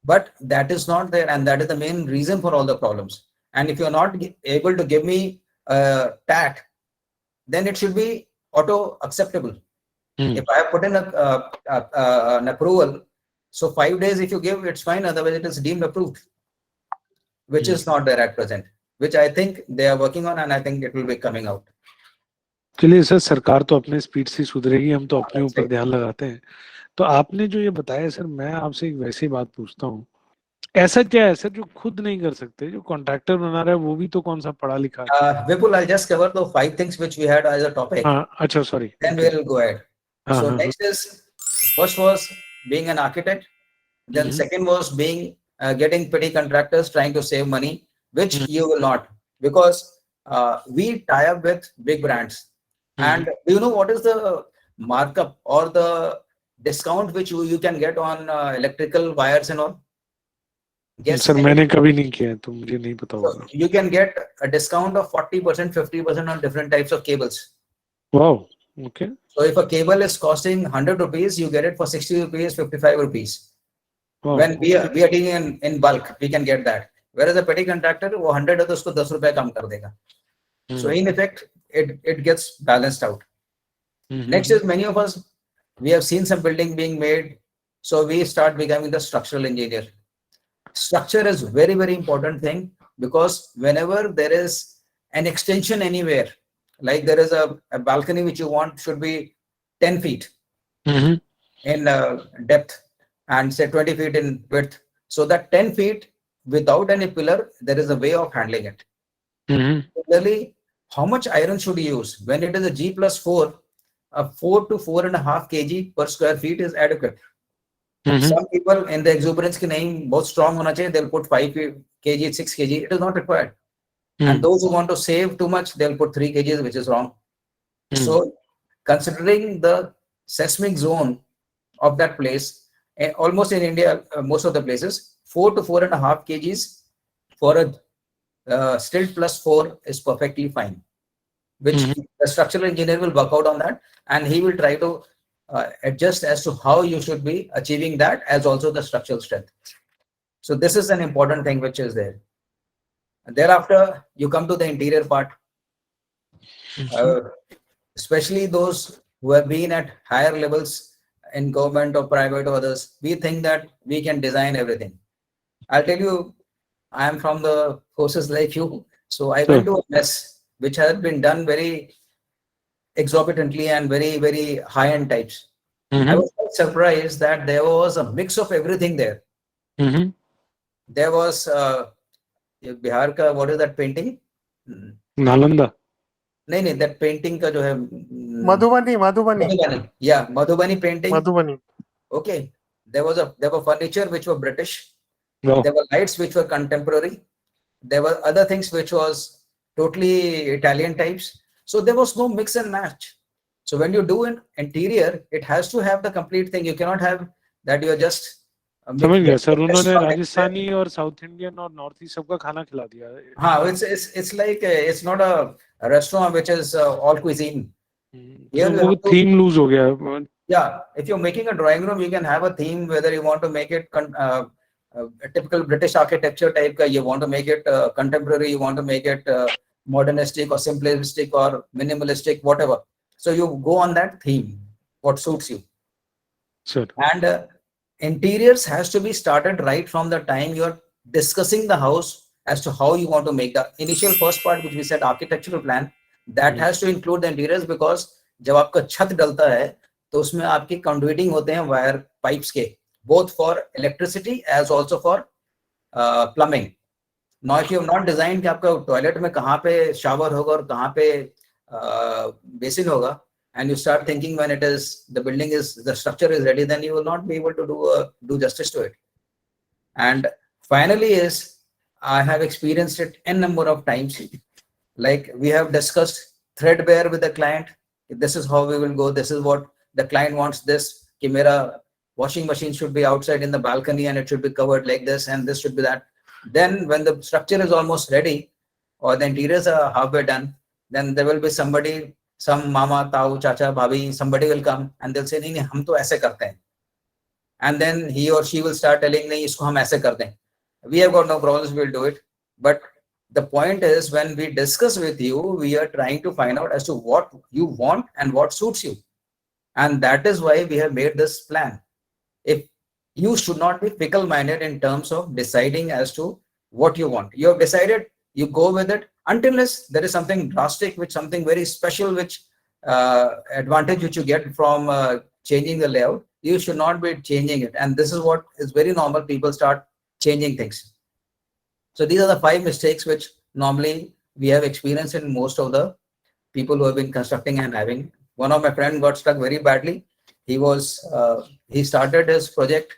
But that is not there. And that is the main reason for all the problems. And if you're not able to give me TAT, then it should be auto acceptable. If I have put in an approval, so 5 days if you give, it's fine. Otherwise, it is deemed approved, which is not there at present, which I think they are working on, and I think it will be coming out. चलिए sir, सरकार तो अपने speed से सुधरेगी, हम तो अपने ऊपर ध्यान लगाते हैं. तो आपने जो ये बताया सर, मैं आपसे एक वैसी बात पूछता हूँ, ऐसा क्या है सर जो खुद नहीं कर सकते, जो कॉन्ट्रैक्टर बना रहा है वो भी तो कौन सा पढ़ा लिखा है? Vipul, I'll just cover the 5 things which we had as a topic. हाँ, अच्छा, sorry. Then we'll go ahead. हाँ, So हाँ, next is, first was being an architect. Then second was being getting petty contractors trying to save money, which you will not, because we tie up with big brands. And do you know what is the markup or the discount which you can get on electrical wires and all? Yes, sir, मैंने कभी नहीं किया है, तो मुझे नहीं पता होगा. So you can get a discount of 40%, 50% on different types of cables. Wow. Okay. So if a cable is costing 100 rupees, you get it for 60 rupees, 55 rupees. Wow. When we are taking in bulk, we can get that. Whereas a petty contractor, वो 100 है तो उसको 10 रुपए कम कर देगा. So in effect, it gets balanced out. Next is, many of us, we have seen some building being made, so we start becoming the structural engineer. Structure is very, very important thing, because whenever there is an extension anywhere, like there is a balcony which you want should be 10 feet in depth and say 20 feet in width. So that 10 feet without any pillar, there is a way of handling it. Similarly, how much iron should you use? When it is a G+4, a 4 to 4.5 kg per square feet is adequate. Some people in the exuberance ki nahi bahut strong hona chahiye, they'll put 5 kg, 6 kg. It is not required. And those who want to save too much, they'll put 3 kgs, which is wrong. So considering the seismic zone of that place, almost in India, most of the places, 4 to 4.5 kgs for a stilt +4 is perfectly fine, which the structural engineer will work out on that, and he will try to adjust as to how you should be achieving that, as also the structural strength. So this is an important thing which is there. And thereafter, you come to the interior part. Especially those who have been at higher levels in government or private or others, we think that we can design everything. I'll tell you, I am from the forces like you, so I went to a mess which had been done very exorbitantly and very, very high-end types. I was quite surprised that there was a mix of everything there. There was Bihar ka, what is that painting? Nalanda. नहीं, that painting का जो है Madhubani. Yeah, Madhubani painting. Madhubani. Okay, there were furniture which were British. Wow. There were lights which were contemporary. There were other things which was totally Italian types. So there was no mix and match. So when you do an interior, it has to have the complete thing. You cannot have that you are just समझ गया sir, उन्होंने राजस्थानी और south Indian और north east सबका खाना खिला दिया. हाँ, it's like it's not a restaurant which is all cuisine. So वो theme lose हो गया. Yeah, if you're making a drawing room, you can have a theme, whether you want to make it a typical British architecture type ka, you want to make it contemporary, you want to make it modernistic or simplistic or minimalistic, whatever. So you go on that theme, what suits you. Sure. And interiors has to be started right from the time you're discussing the house as to how you want to make the initial first part, which we said architectural plan, that has to include the interiors, because जब आपका छत डलता है तो उसमें आपकी conduiting होते हैं wire pipes के, both for electricity as also for plumbing. Now if you have not designed कि आपका toilet में कहाँ पे shower होगा और कहाँ पे basin होगा, and you start thinking when it is the structure is ready, then you will not be able to do justice to it. And finally is, I have experienced it n number of times. Like we have discussed threadbare with the client. This is how we will go. This is what the client wants. This कि मेरा washing machine should be outside in the balcony and it should be covered like this, and this should be that. Then when the structure is almost ready or the interiors are halfway done, then there will be somebody, some mama, tau, chacha, bhabi, somebody will come and they'll say, नहीं, हम तो ऐसे करते हैं. And then he or she will start telling, नहीं, इसको हम ऐसे करते हैं. We have got no problems, we'll do it. But The point is, when we discuss with you, we are trying to find out as to what you want and what suits you. And that is why we have made this plan. If you should not be fickle minded in terms of deciding as to what you want. You have decided, you go with it until unless there is something drastic, which something very special, which advantage which you get from changing the layout. You should not be changing it. And this is what is very normal. People start changing things. So these are the 5 mistakes which normally we have experienced in most of the people who have been constructing and having. One of my friends got stuck very badly. He started his project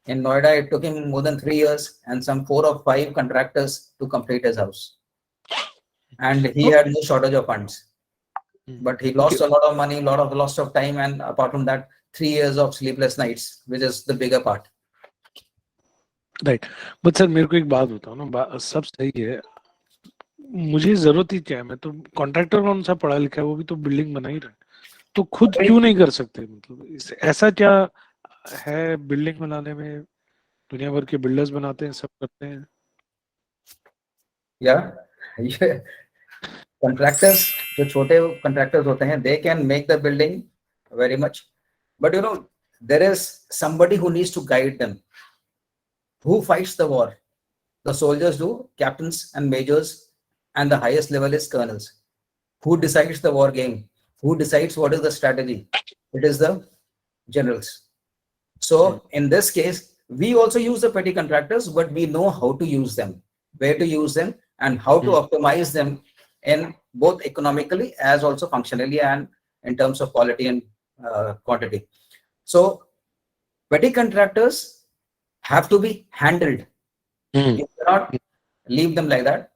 in Noida. It took him more than 3 years and some 4 or 5 contractors to complete his house. And he had no shortage of funds. But he lost a lot of money, loss of time, and apart from that, 3 years of sleepless nights, which is the bigger part. Right but sir मेरे को एक बात बताओ ना, सब सही है, मुझे जरूरत ही क्या है, मैं तो कॉन्ट्रैक्टर कौन सा पढ़ा लिखा है, वो भी तो बिल्डिंग बना ही रहा है, तो खुद क्यों नहीं कर सकते? मतलब ऐसा क्या है बिल्डिंग बनाने में? दुनिया भर के बिल्डर्स बनाते हैं, सब करते हैं. या contractors, जो छोटे contractors होते हैं, they can make the building very much, but there is somebody who needs to guide them. Who fights the war? The soldiers do, captains and majors, and the highest level is colonels. Who decides the war game? Who decides what is the strategy? It is the generals. So in this case, we also use the petty contractors, but we know how to use them, where to use them, and how to optimize them in both economically as also functionally and in terms of quality and quantity. So petty contractors have to be handled. You cannot leave them like that.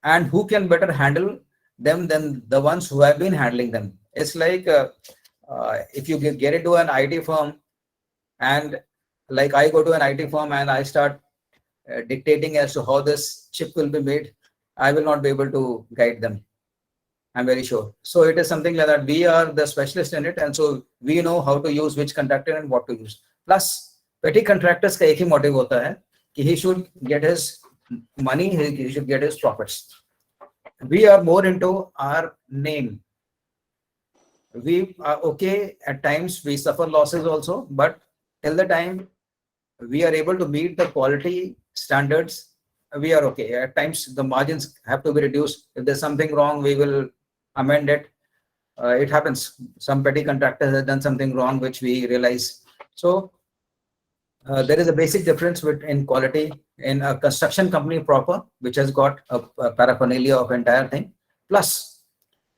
And who can better handle them than the ones who have been handling them? It's like if you get into an IT firm, and like I go to an IT firm and I start dictating as to how this chip will be made, I will not be able to guide them. I'm very sure. So it is something like that. We are the specialist in it, and so we know how to use which contractor and what to use. Plus, petty contractors का एक ही motive होता है कि he should get his money, he should get his profits. We are more into our name. We are okay at times. We suffer losses also, but till the time we are able to meet the quality standards, we are okay. At times the margins have to be reduced. If there's something wrong, we will amend it. It happens. Some petty contractors have done something wrong, which we realize. So there is a basic difference in quality in a construction company proper, which has got a paraphernalia of entire thing. Plus,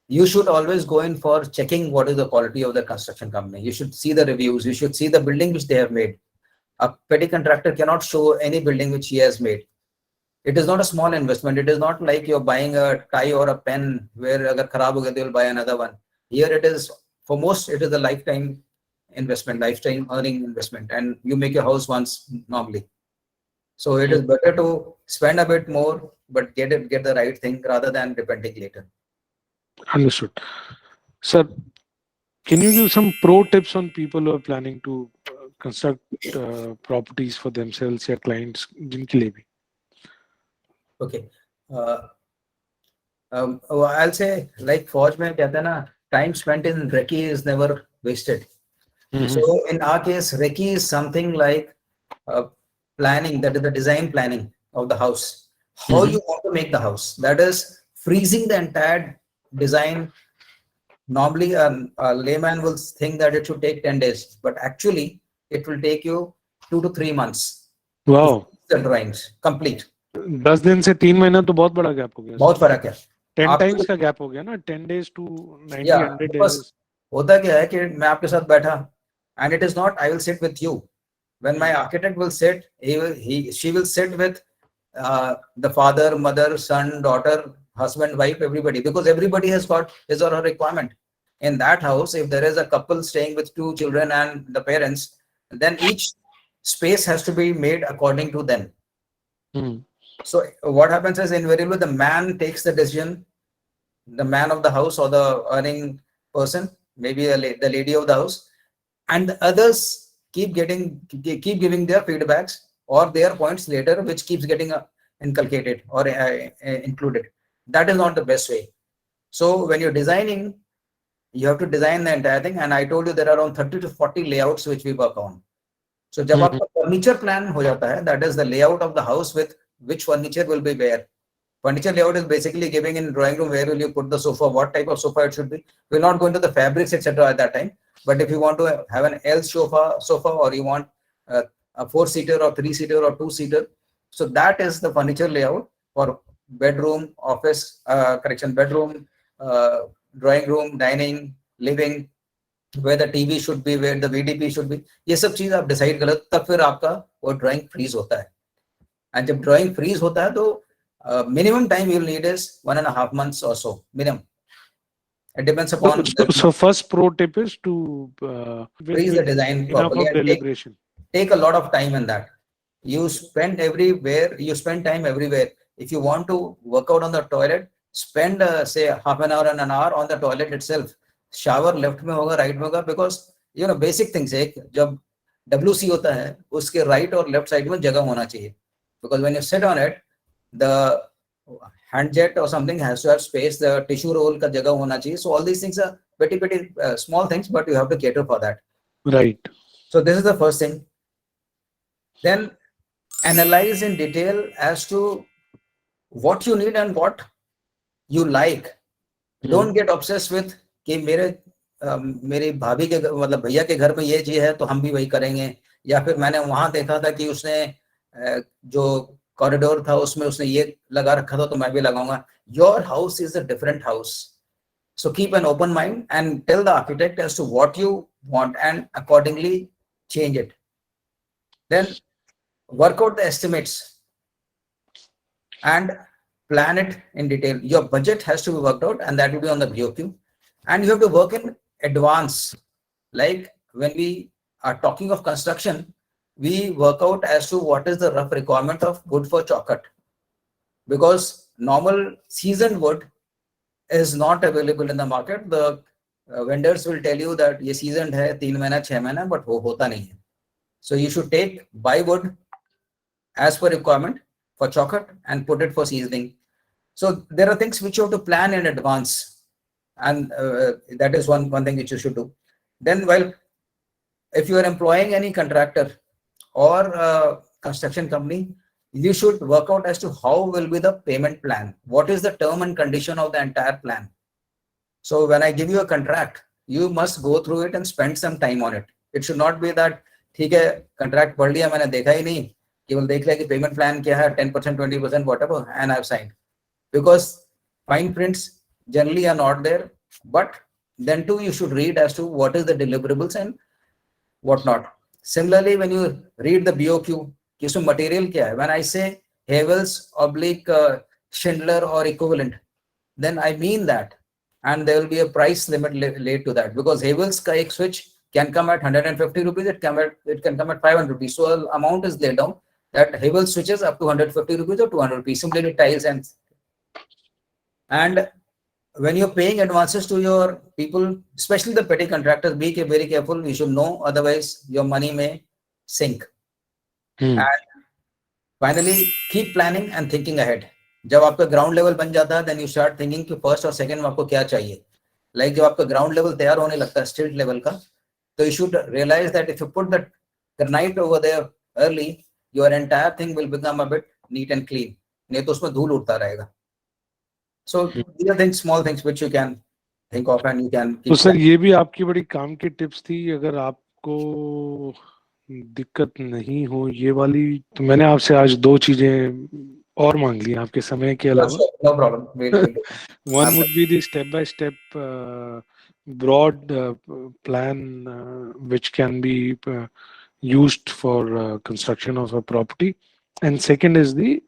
you should always go in for checking what is the quality of the construction company. You should see the reviews. You should see the building which they have made. A petty contractor cannot show any building which he has made. It is not a small investment. It is not like you're buying a tie or a pen where agar kharab ho gaya, they will buy another one. Here it is, for most, it is a lifetime investment, lifetime earning investment, and you make your house once normally. So it is better to spend a bit more, but get the right thing rather than repenting later. Understood. Sir, can you give some pro tips on people who are planning to construct properties for themselves or clients? जिनके लिए भी? Okay. I'll say, like Fauj mein कहते हैं ना, time spent in recce is never wasted. So in our case, recce is something like planning, that is the design planning of the house. How you want to make the house. That is freezing the entire design. Normally, a layman will think that it should take 10 days, but actually it will take you 2 to 3 months. Wow. The drawings complete. 10 दिन से 3 महीना तो बहुत बड़ा gap हो गया. बहुत फर्क है. 10 टाइम्स का गैप हो गया ना, 10 days to 90, 100 days. होता क्या है कि मैं आपके साथ बैठा, and it is not I will sit with you. When my architect will sit, she will sit with the father, mother, son, daughter, husband, wife, everybody, because everybody has got his or her requirement. In that house, if there is a couple staying with 2 children and the parents, then each space has to be made according to them. So what happens is, invariably the man takes the decision, the man of the house or the earning person, maybe the lady of the house, and the others keep giving their feedbacks or their points later, which keeps getting inculcated or included. That is not the best way. So when you're designing, you have to design the entire thing. And I told you there are around 30 to 40 layouts which we work on. So जब आपका furniture plan हो जाता है, that is the layout of the house with which furniture will be where. Furniture layout is basically giving in drawing room where will you put the sofa, what type of sofa it should be. We'll not go into the fabrics, etc. at that time. But if you want to have an L sofa, or you want a 4-seater or 3-seater or 2-seater, so that is the furniture layout for bedroom, office, bedroom, drawing room, dining, living, where the TV should be, where the VDP should be. ये सब चीज आप decide कर, तब फिर आपका वो drawing freeze होता है. एंड जब ड्राइंग फ्रीज होता है तो minimum time you'll need is 1.5 months or so minimum. It depends upon. So first pro tip is to freeze the design properly and deliberation. Take a lot of time in that. You spend time everywhere. If you want to work out on the toilet, spend say half an hour and an hour on the toilet itself. Shower left में होगा, right में होगा, because you know basic things है. जब WC होता है उसके right और left side में जगह होना चाहिए, because when you sit on it, the hand jet or something has to have space, the tissue roll का जगह होना चाहिए. So all these things are pretty small things, but you have to cater for that. Right. So this is the first thing. Then analyze in detail as to what you need and what you like. Don't get obsessed with कि मेरी भाभी के मतलब भैया के घर में ये चीज है तो हम भी वही करेंगे, या फिर मैंने वहां देखा था कि उसने जो कॉरिडोर था उसमें उसने ये लगा रखा था तो मैं भी लगाऊंगा. Your house is a different house. So keep an open mind and tell the architect as to what you want and accordingly change it. Then work out the estimates and plan it in detail. Your budget has to be worked out, and that will be on the BOQ. And you have to work in advance. Like when we are talking of construction, we work out as to what is the rough requirement of wood for chalk, because normal seasoned wood is not available in the market. The vendors will tell you that ये seasoned है 3 महीना 6 महीना, but वो होता नहीं है. So you should buy wood as per requirement for chalk and put it for seasoning. So there are things which you have to plan in advance, and that is one thing which you should do. Then if you are employing any contractor or construction company, you should work out as to how will be the payment plan. What is the term and condition of the entire plan? So when I give you a contract, you must go through it and spend some time on it. It should not be that ठीक है contract पढ़ लिया मैंने देखा ही नहीं, केवल देख लिया कि payment plan क्या है 10% 20% whatever and I've signed, because fine prints generally are not there. But then too you should read as to what is the deliverables and what not. Similarly, when you read the BOQ, किसमें material क्या है, when I say Havels / Schindler or equivalent, then I mean that, and there will be a price limit laid to that, because Havels का एक switch can come at 150 rupees, it can come at 500 rupees. So the amount is laid down that Havels switches up to 150 rupees or 200 rupees. Similarly, tiles and when you're paying advances to your people, especially the petty contractors, be very careful. You should know, otherwise your money may sink. And finally, keep planning and thinking ahead. जब आपका ground level बन जाता है, then you start thinking कि first और second में आपको क्या चाहिए. Like जब आपका ground level तैयार होने लगता है street level का, so you should realize that if you put the granite over there early, your entire thing will become a bit neat and clean. नहीं तो उसमें धूल उड़ता रहेगा. So these are things, small things which you can think of and you can keep. तो sir ये भी आपकी बड़ी काम की टिप्स थी. अगर आपको दिक्कत नहीं हो ये वाली, तो मैंने आपसे आज 2 चीजें और मांग ली आपके समय के अलावा. No problem. One would be the step-by-step broad plan which can be used for construction of a property, and second is the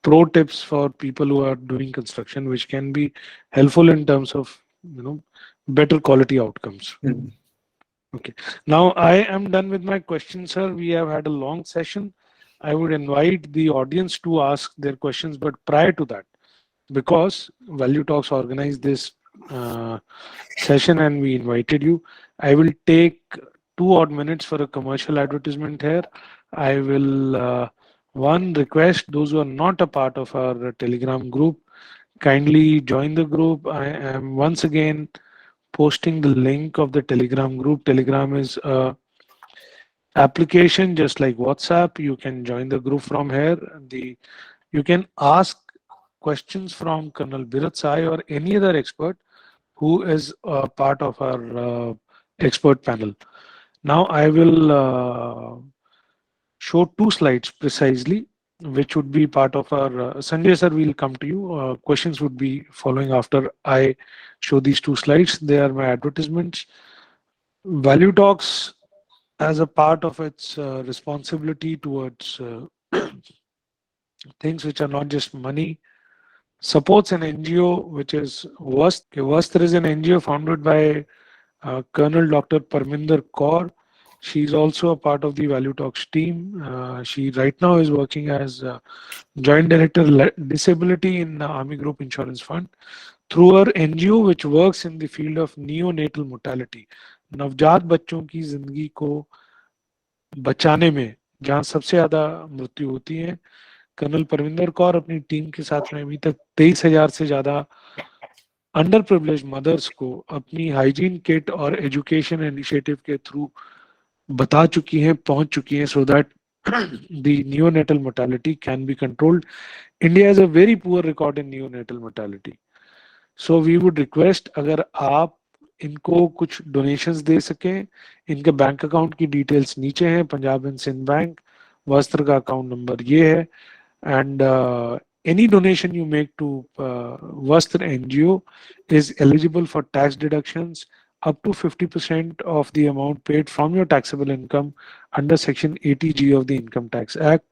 pro tips for people who are doing construction, which can be helpful in terms of better quality outcomes. Okay, now I am done with my questions, sir. We have had a long session. I would invite the audience to ask their questions, but prior to that, because Value Talks organized this session and we invited you, I will take 2 odd minutes for a commercial advertisement here. I will One request, those who are not a part of our Telegram group, kindly join the group. I am once again posting the link of the Telegram group. Telegram is a application just like WhatsApp. You can join the group from here. You can ask questions from Colonel Biraj Sahay or any other expert who is a part of our expert panel. Now I will show two slides precisely, which would be part of our Sanjay sir. We'll come to you. Questions would be following after I show these two slides. They are my advertisements. Value Talks, as a part of its responsibility towards things which are not just money, supports an NGO which is WAST. Okay, WAST is an NGO founded by Colonel Dr. Parminder Kaur. She's also a part of the Value Talks team. She right now is working as Joint Director Disability in Army Group Insurance Fund through her NGO which works in the field of neonatal mortality. नवजात बच्चों की जिंदगी को बचाने में जहां सबसे ज्यादा मृत्यु होती है, कर्नल परविंदर कौर अपनी टीम के साथ में अभी तक 23,000 से ज्यादा अंडर प्रिविलेज मदर्स को अपनी हाइजीन किट और एजुकेशन इनिशिएटिव के थ्रू बता चुकी हैं, पहुंच चुकी हैं, so that the neonatal mortality can be controlled. India has a very poor record in neonatal mortality. So we would request, अगर आप इनको कुछ डोनेशंस दे सकें, इनके बैंक अकाउंट की डिटेल्स नीचे हैं, पंजाब एंड सिंध बैंक, वस्त्र का अकाउंट नंबर ये है, and any donation you make to Vastra NGO is eligible for tax deductions up to 50% of the amount paid from your taxable income under Section 80G of the Income Tax Act.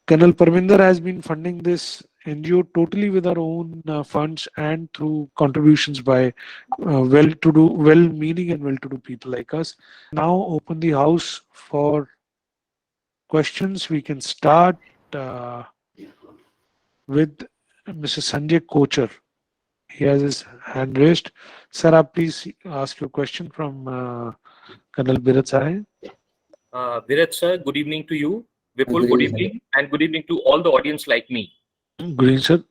Colonel Parminder has been funding this NGO totally with our own funds and through contributions by well-to-do, well-meaning and well-to-do people like us. Now open the house for questions. We can start with Mr. Sanjay Kochar. He has his hand raised. Sir, please ask your question from Colonel Biraj Sahay. Biraj sir, good evening to you. Vipul, good evening, and good evening to all the audience like me. Good evening, sir.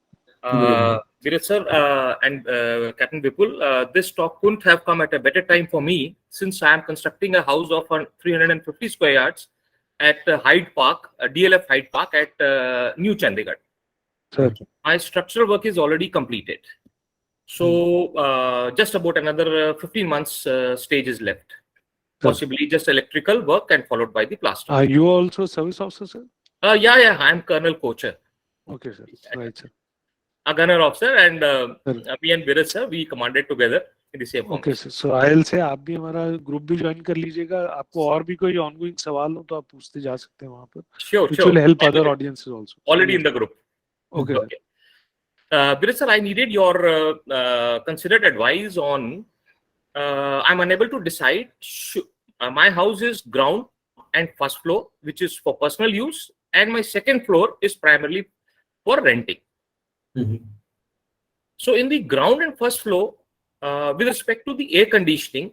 Biraj sir and Captain Vipul, this talk couldn't have come at a better time for me since I am constructing a house of 350 square yards at Hyde Park, DLF Hyde Park at New Chandigarh. Sir. My structural work is already completed. So just about another 15 months stage is left. Possibly just electrical work and followed by the plaster. Are you also service officer, sir? Yeah, I'm Colonel Kochar. Okay, sir. Right, sir. A gunner officer, and me and Biraj sir, we commanded together in the same. Okay, sir. So I'll say आप भी हमारा group भी join कर लीजिएगा. आपको और भी कोई ongoing सवाल हो तो आप पूछते जा सकते हैं वहाँ पर. Sure. Which will help other audiences also. Already in the group. Okay. Biraj sir, I needed your considered advice on. I'm unable to decide. My house is ground and first floor, which is for personal use, and my second floor is primarily for renting. So in the ground and first floor, with respect to the air conditioning,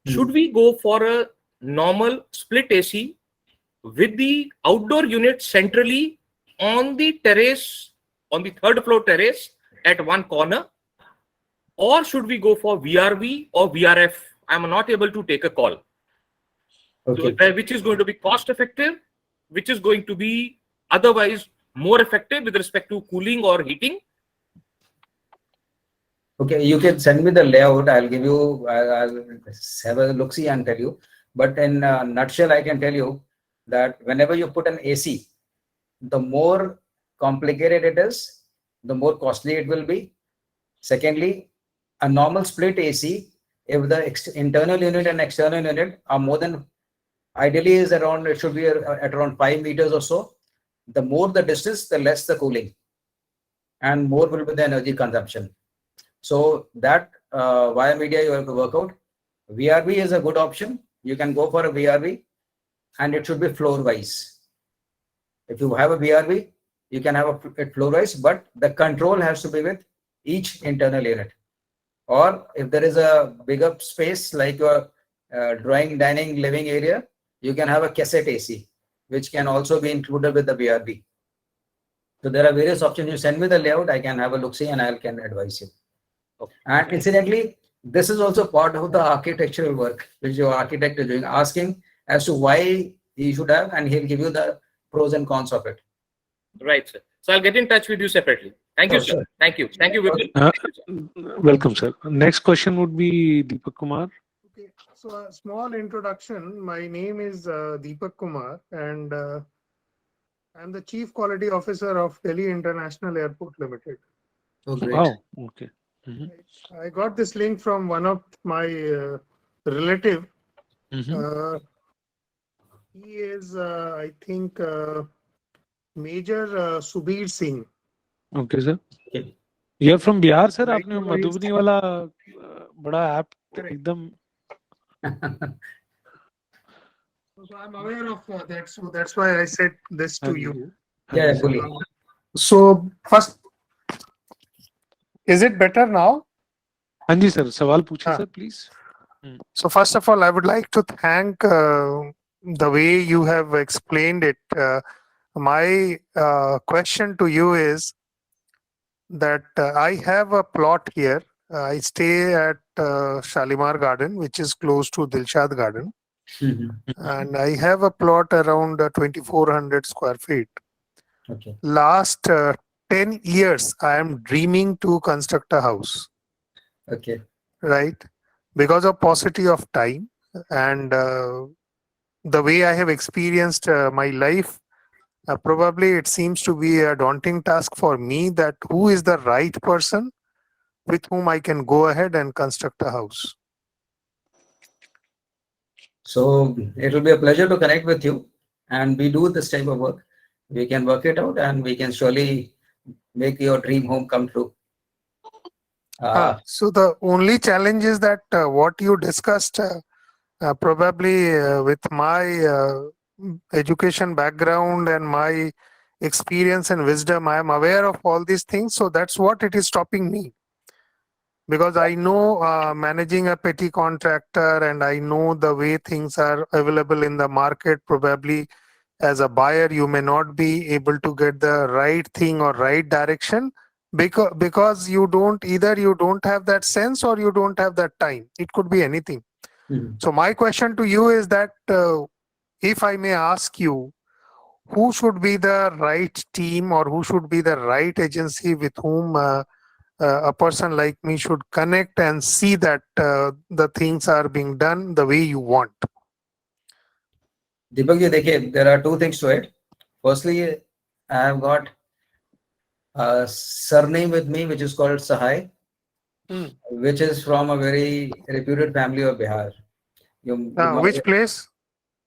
should we go for a normal split AC with the outdoor unit centrally on the terrace, on the third floor terrace at one corner, or should we go for VRV or VRF? I'm not able to take a call. Okay. So, which is going to be cost effective, which is going to be otherwise more effective with respect to cooling or heating? Okay, you can send me the layout. I'll give you, I'll have a look-see and tell you. But in a nutshell, I can tell you that whenever you put an AC, the more complicated it is, the more costly it will be. Secondly, a normal split AC, if the internal unit and external unit are more than, ideally is around, it should be at around 5 meters or so. The more the distance, the less the cooling and more will be the energy consumption. So that via media you have to work out. VRV is a good option. You can go for a VRV and it should be floor wise. If you have a VRV, you can have it floor wise, but the control has to be with each internal unit. Or if there is a bigger space like your drawing, dining, living area, you can have a cassette AC. which can also be included with the BRB. So there are various options. You send me the layout, I can have a look see and I can advise you. Okay. And incidentally, this is also part of the architectural work which your architect is doing, asking as to why he should have, and he'll give you the pros and cons of it. Right, sir. So I'll get in touch with you separately. Thank you, Sure, sir. sure. Thank you. Thank you, Vipul. Uh, Thank you, sir. Welcome, sir. Next question would be Deepak Kumar. Okay, so a small introduction. My name is Deepak Kumar, and I'm the Chief Quality Officer of Delhi International Airport Limited. Oh, great. Wow. Okay. Mhm. I got this link from one of my relative. Mhm. He is, I think, Major Subir Singh. Okay, sir. Okay. You're from Bihar, sir. Right आपने now he's- Madhubani वाला बड़ा app एकदम So I'm aware of that. So that's why I said this to हाँ जी, you. हाँ Yeah, ji, sir. fully. So first, is it better now? हाँ जी sir, सवाल पूछिए हाँ. Sir please. So first of all, I would like to thank the way you have explained it. My question to you is that I have a plot here. I stay at Shalimar Garden, which is close to Dilshad Garden, Mhm. and I have a plot around 2,400 square feet. Okay. Last 10 years, I am dreaming to construct a house, Okay. right? Because of paucity of time and the way I have experienced my life, probably it seems to be a daunting task for me that who is the right person with whom I can go ahead and construct a house. So it will be a pleasure to connect with you, and we do this type of work. We can work it out, and we can surely make your dream home come true. So the only challenge is that what you discussed, probably with my education background and my experience and wisdom, I am aware of all these things. So that's what it is stopping me. Because I know managing a petty contractor and I know the way things are available in the market. Probably as a buyer, you may not be able to get the right thing or right direction because you don't have that sense or you don't have that time. It could be anything. Mhm. So my question to you is that if I may ask you, who should be the right team or who should be the right agency with whom a person like me should connect and see that the things are being done the way you want? Deepak ji, देखिए, there are two things to it. Firstly, I have got a surname with me, which is called Sahay, which is from a very reputed family of Bihar. Which place?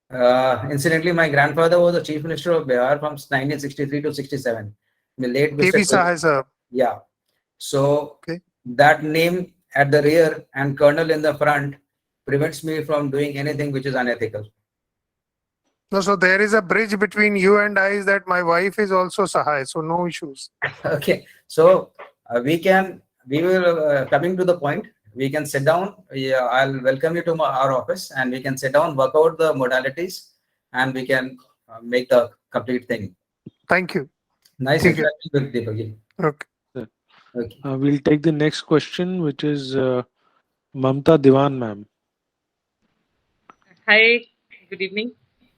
Incidentally, my grandfather was the chief minister of Bihar from 1963 to 67. The late Mr. KB Sahay sir. Yeah. So Okay. that name at the rear and colonel in the front prevents me from doing anything which is unethical. No, so there is a bridge between you and I is that my wife is also Sahay, so no issues. Okay. So we will, coming to the point, we can sit down. Yeah, I'll welcome you to our office and we can sit down, work out the modalities, and we can make the complete thing. Thank you. Nice Thank you. interacting with Deepak ji. Okay. Okay. We'll take the next question, which is Mamta Diwan, ma'am. Hi, good evening.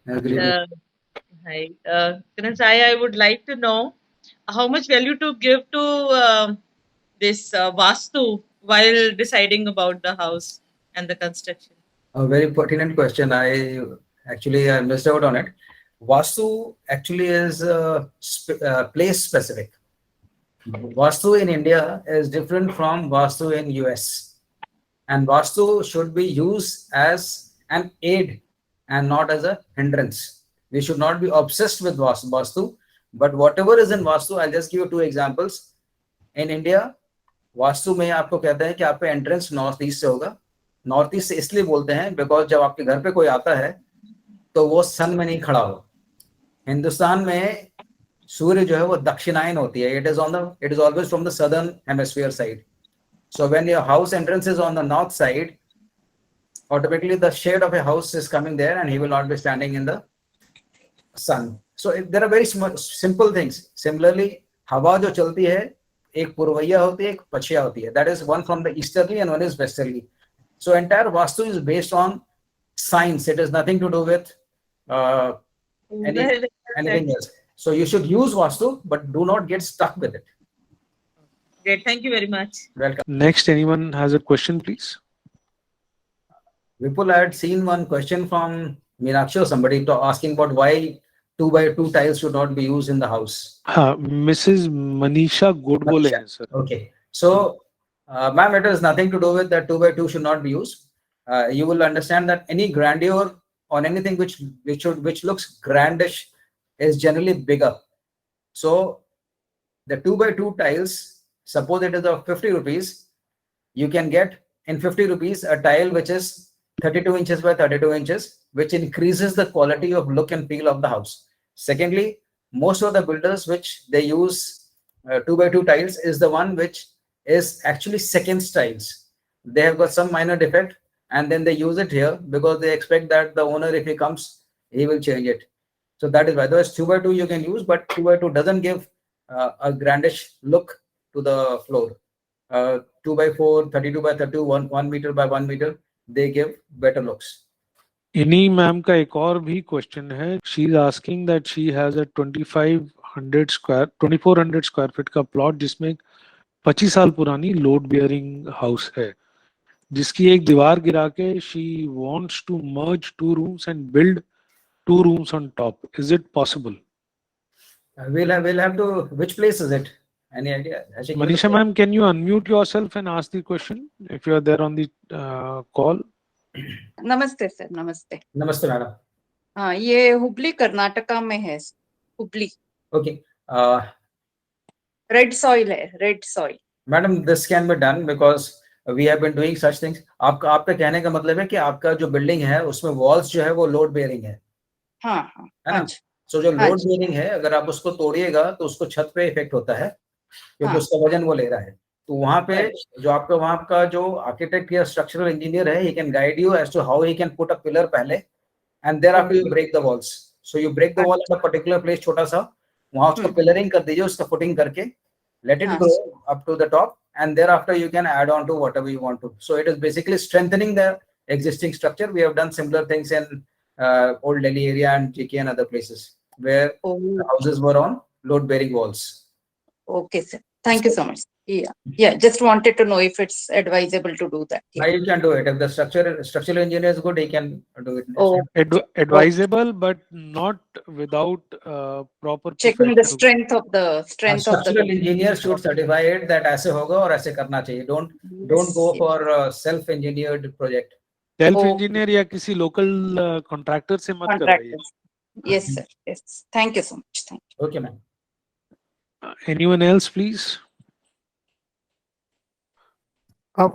Good evening. Hi, Kiran Sai, I would like to know how much value to give to this Vastu while deciding about the house and the construction. A very pertinent question. I missed out on it. Vastu actually is place specific. Vastu in India is different from Vastu in US. And Vastu should be used as an aid and not as a hindrance. We should not be obsessed with Vastu, but whatever is in Vastu, I'll just give you two examples. In India, vastu में आपको कहते हैं कि आपका entrance north east से होगा. North east से इसलिए बोलते हैं बिकॉज जब आपके घर पे कोई आता है तो वो सन में नहीं खड़ा हो. हिंदुस्तान में सूर्य जो है वो दक्षिणायन होती है. It is always from the southern hemisphere side. So when your house entrance is on the north side, automatically the shade of a house is coming there and he will not be standing in the sun. So there are very simple things. Similarly, हवा जो चलती है, एक पूर्वैया होती है, एक पश्चिया होती है. That is one from the easterly and one is westerly. So entire Vastu is based on science. It has nothing to do with uh, anything else. So you should use Vastu, but do not get stuck with it. Great. Thank you very much. Welcome. Next, anyone has a question, please? Vipul, I had seen one question from Meenakshi or somebody asking about why 2x2 tiles should not be used in the house. Mrs. Manisha Godbole hai, sir. Okay. So, ma'am, it has nothing to do with that 2x2 should not be used. You will understand that any grandeur on anything which looks grandish is generally bigger. So, the 2x2 tiles, suppose it is of 50 rupees, you can get in 50 rupees a tile which is 32 inches by 32 inches, which increases the quality of look and feel of the house. Secondly, most of the builders which they use 2x2 tiles is the one which is actually second tiles. They have got some minor defect and then they use it here because they expect that the owner, if he comes, he will change it. So that is why. Otherwise 2x2 you can use, but 2x2 doesn't give a grandish look to the floor. 2x4, 32 by 32, 1 meter by 1 meter, they give better looks. इन्हीं ma'am का एक और भी question है. She is asking that she has a 2400 square feet का plot जिसमें 25 साल पुरानी लोड बियरिंग हाउस है, जिसकी एक दीवार गिरा के she wants to merge 2 rooms and build 2 rooms on top. Is it possible? We'll have to. Which place is it? Any idea? Manisha ma'am, can you unmute yourself and ask the question if you are there on the call? नमस्ते sir. नमस्ते. Namaste, madam. हाँ, ये हुबली कर्नाटका में है. Hubli. Okay. Red soil है. Red soil. Madam, this can be done because we have been doing such things. आपका कहने का मतलब है कि आपका जो बिल्डिंग है उसमें वॉल्स जो है वो लोड बेयरिंग है. हाँ हाँ. है ना? So जो लोड बेयरिंग है, अगर आप उसको तोड़िएगा तो उसको छत पे इफेक्ट होता है क्योंकि उसका वजन वो ले रहा है. तो वहां पे जो आपका वहां का जो आर्किटेक्ट या स्ट्रक्चरल इंजीनियर है, he can guide you as to how he can put a pillar पहले and thereafter you break the walls. So you break the wall at a particular place, छोटा सा, वहां उसका पिलरिंग कर दीजिए, उसका फुटिंग करके, let it grow up to the top and thereafter you can add on to whatever you want to. So it is basically strengthening the existing structure. We have done similar things in Old Delhi area and JK and other places where the houses were on load bearing walls. Okay sir. Thank you so much. Yeah. Just wanted to know if it's advisable to do that. Yeah. You can do it. If the structural engineer is good, he can do it. Oh, advisable, but not without proper checking the strength of the structural engineer should certify it that ऐसे होगा और ऐसे करना चाहिए. Don't go for self engineered project. Self engineer या किसी local contractor से मत करवाइए. Yes sir. Yes. Thank you so much. Thank you. Okay, ma'am. Anyone else, please?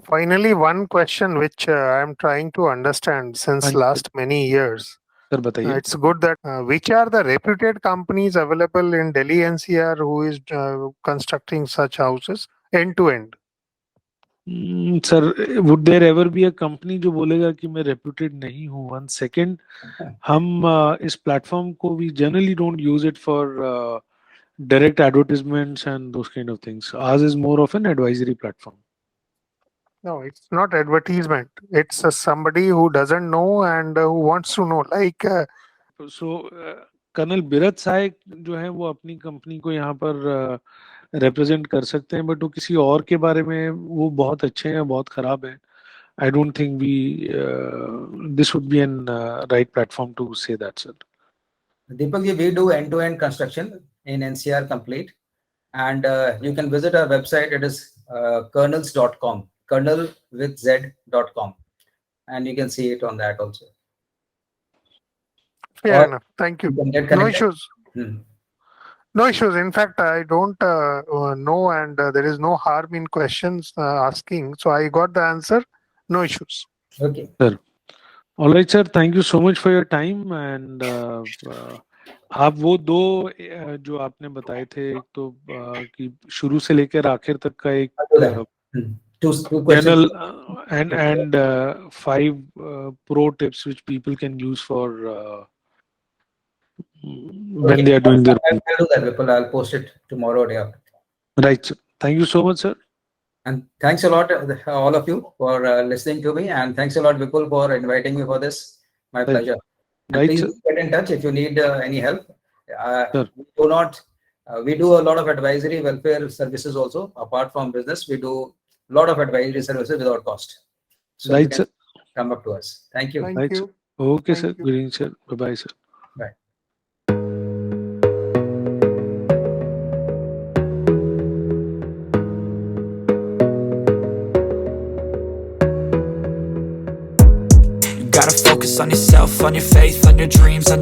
Finally, one question which I am trying to understand since last many years. Sir, बताइए. It's good that which are the reputed companies available in Delhi NCR who is constructing such houses end to end? Sir, would there ever be a company जो बोलेगा कि मैं reputed नहीं हूँ? One second, हम इस platform को we generally don't use it for direct advertisements and those kind of things. Ours is more of an advisory platform. No, it's not advertisement. It's somebody who doesn't know and who wants to know. Like so, colonel Biraj Sai जो है वो अपनी company को यहाँ पर represent कर सकते हैं, but वो किसी और के बारे में वो बहुत अच्छे हैं बहुत खराब हैं. I don't think this would be an right platform to say that, sir. Deepak, we do end-to-end construction in NCR complete, and you can visit our website. It is kernels.com, kernel with z.com, and you can see it on that also. Fair enough. Thank you. No issues. No issues. In fact, I don't know, and there is no harm in questions asking. So I got the answer. No issues. Okay. Sir. All right, sir. Thank you so much for your time. And आप वो दो जो आपने बताए थे, एक तो कि शुरू से लेकर आखिर तक का एक channel and 5 pro tips which people can use for when they are doing their I'll do that, Vipul. I'll post it tomorrow or day after. right, sir. Thank you so much, sir. And thanks a lot, all of you, for listening to me. And thanks a lot, Vipul, for inviting me for this. My Right. pleasure. And Right, please sir. get in touch if you need any help. Sure. We do a lot of advisory welfare services also. Apart from business, we do a lot of advisory services without cost. So you Right, can sir. come up to us. Thank you. Thank Right, you. sir. Okay, Thank sir. you. Good evening, sir. Bye-bye, sir. Bye. You gotta focus on yourself, on your faith, on your dreams, on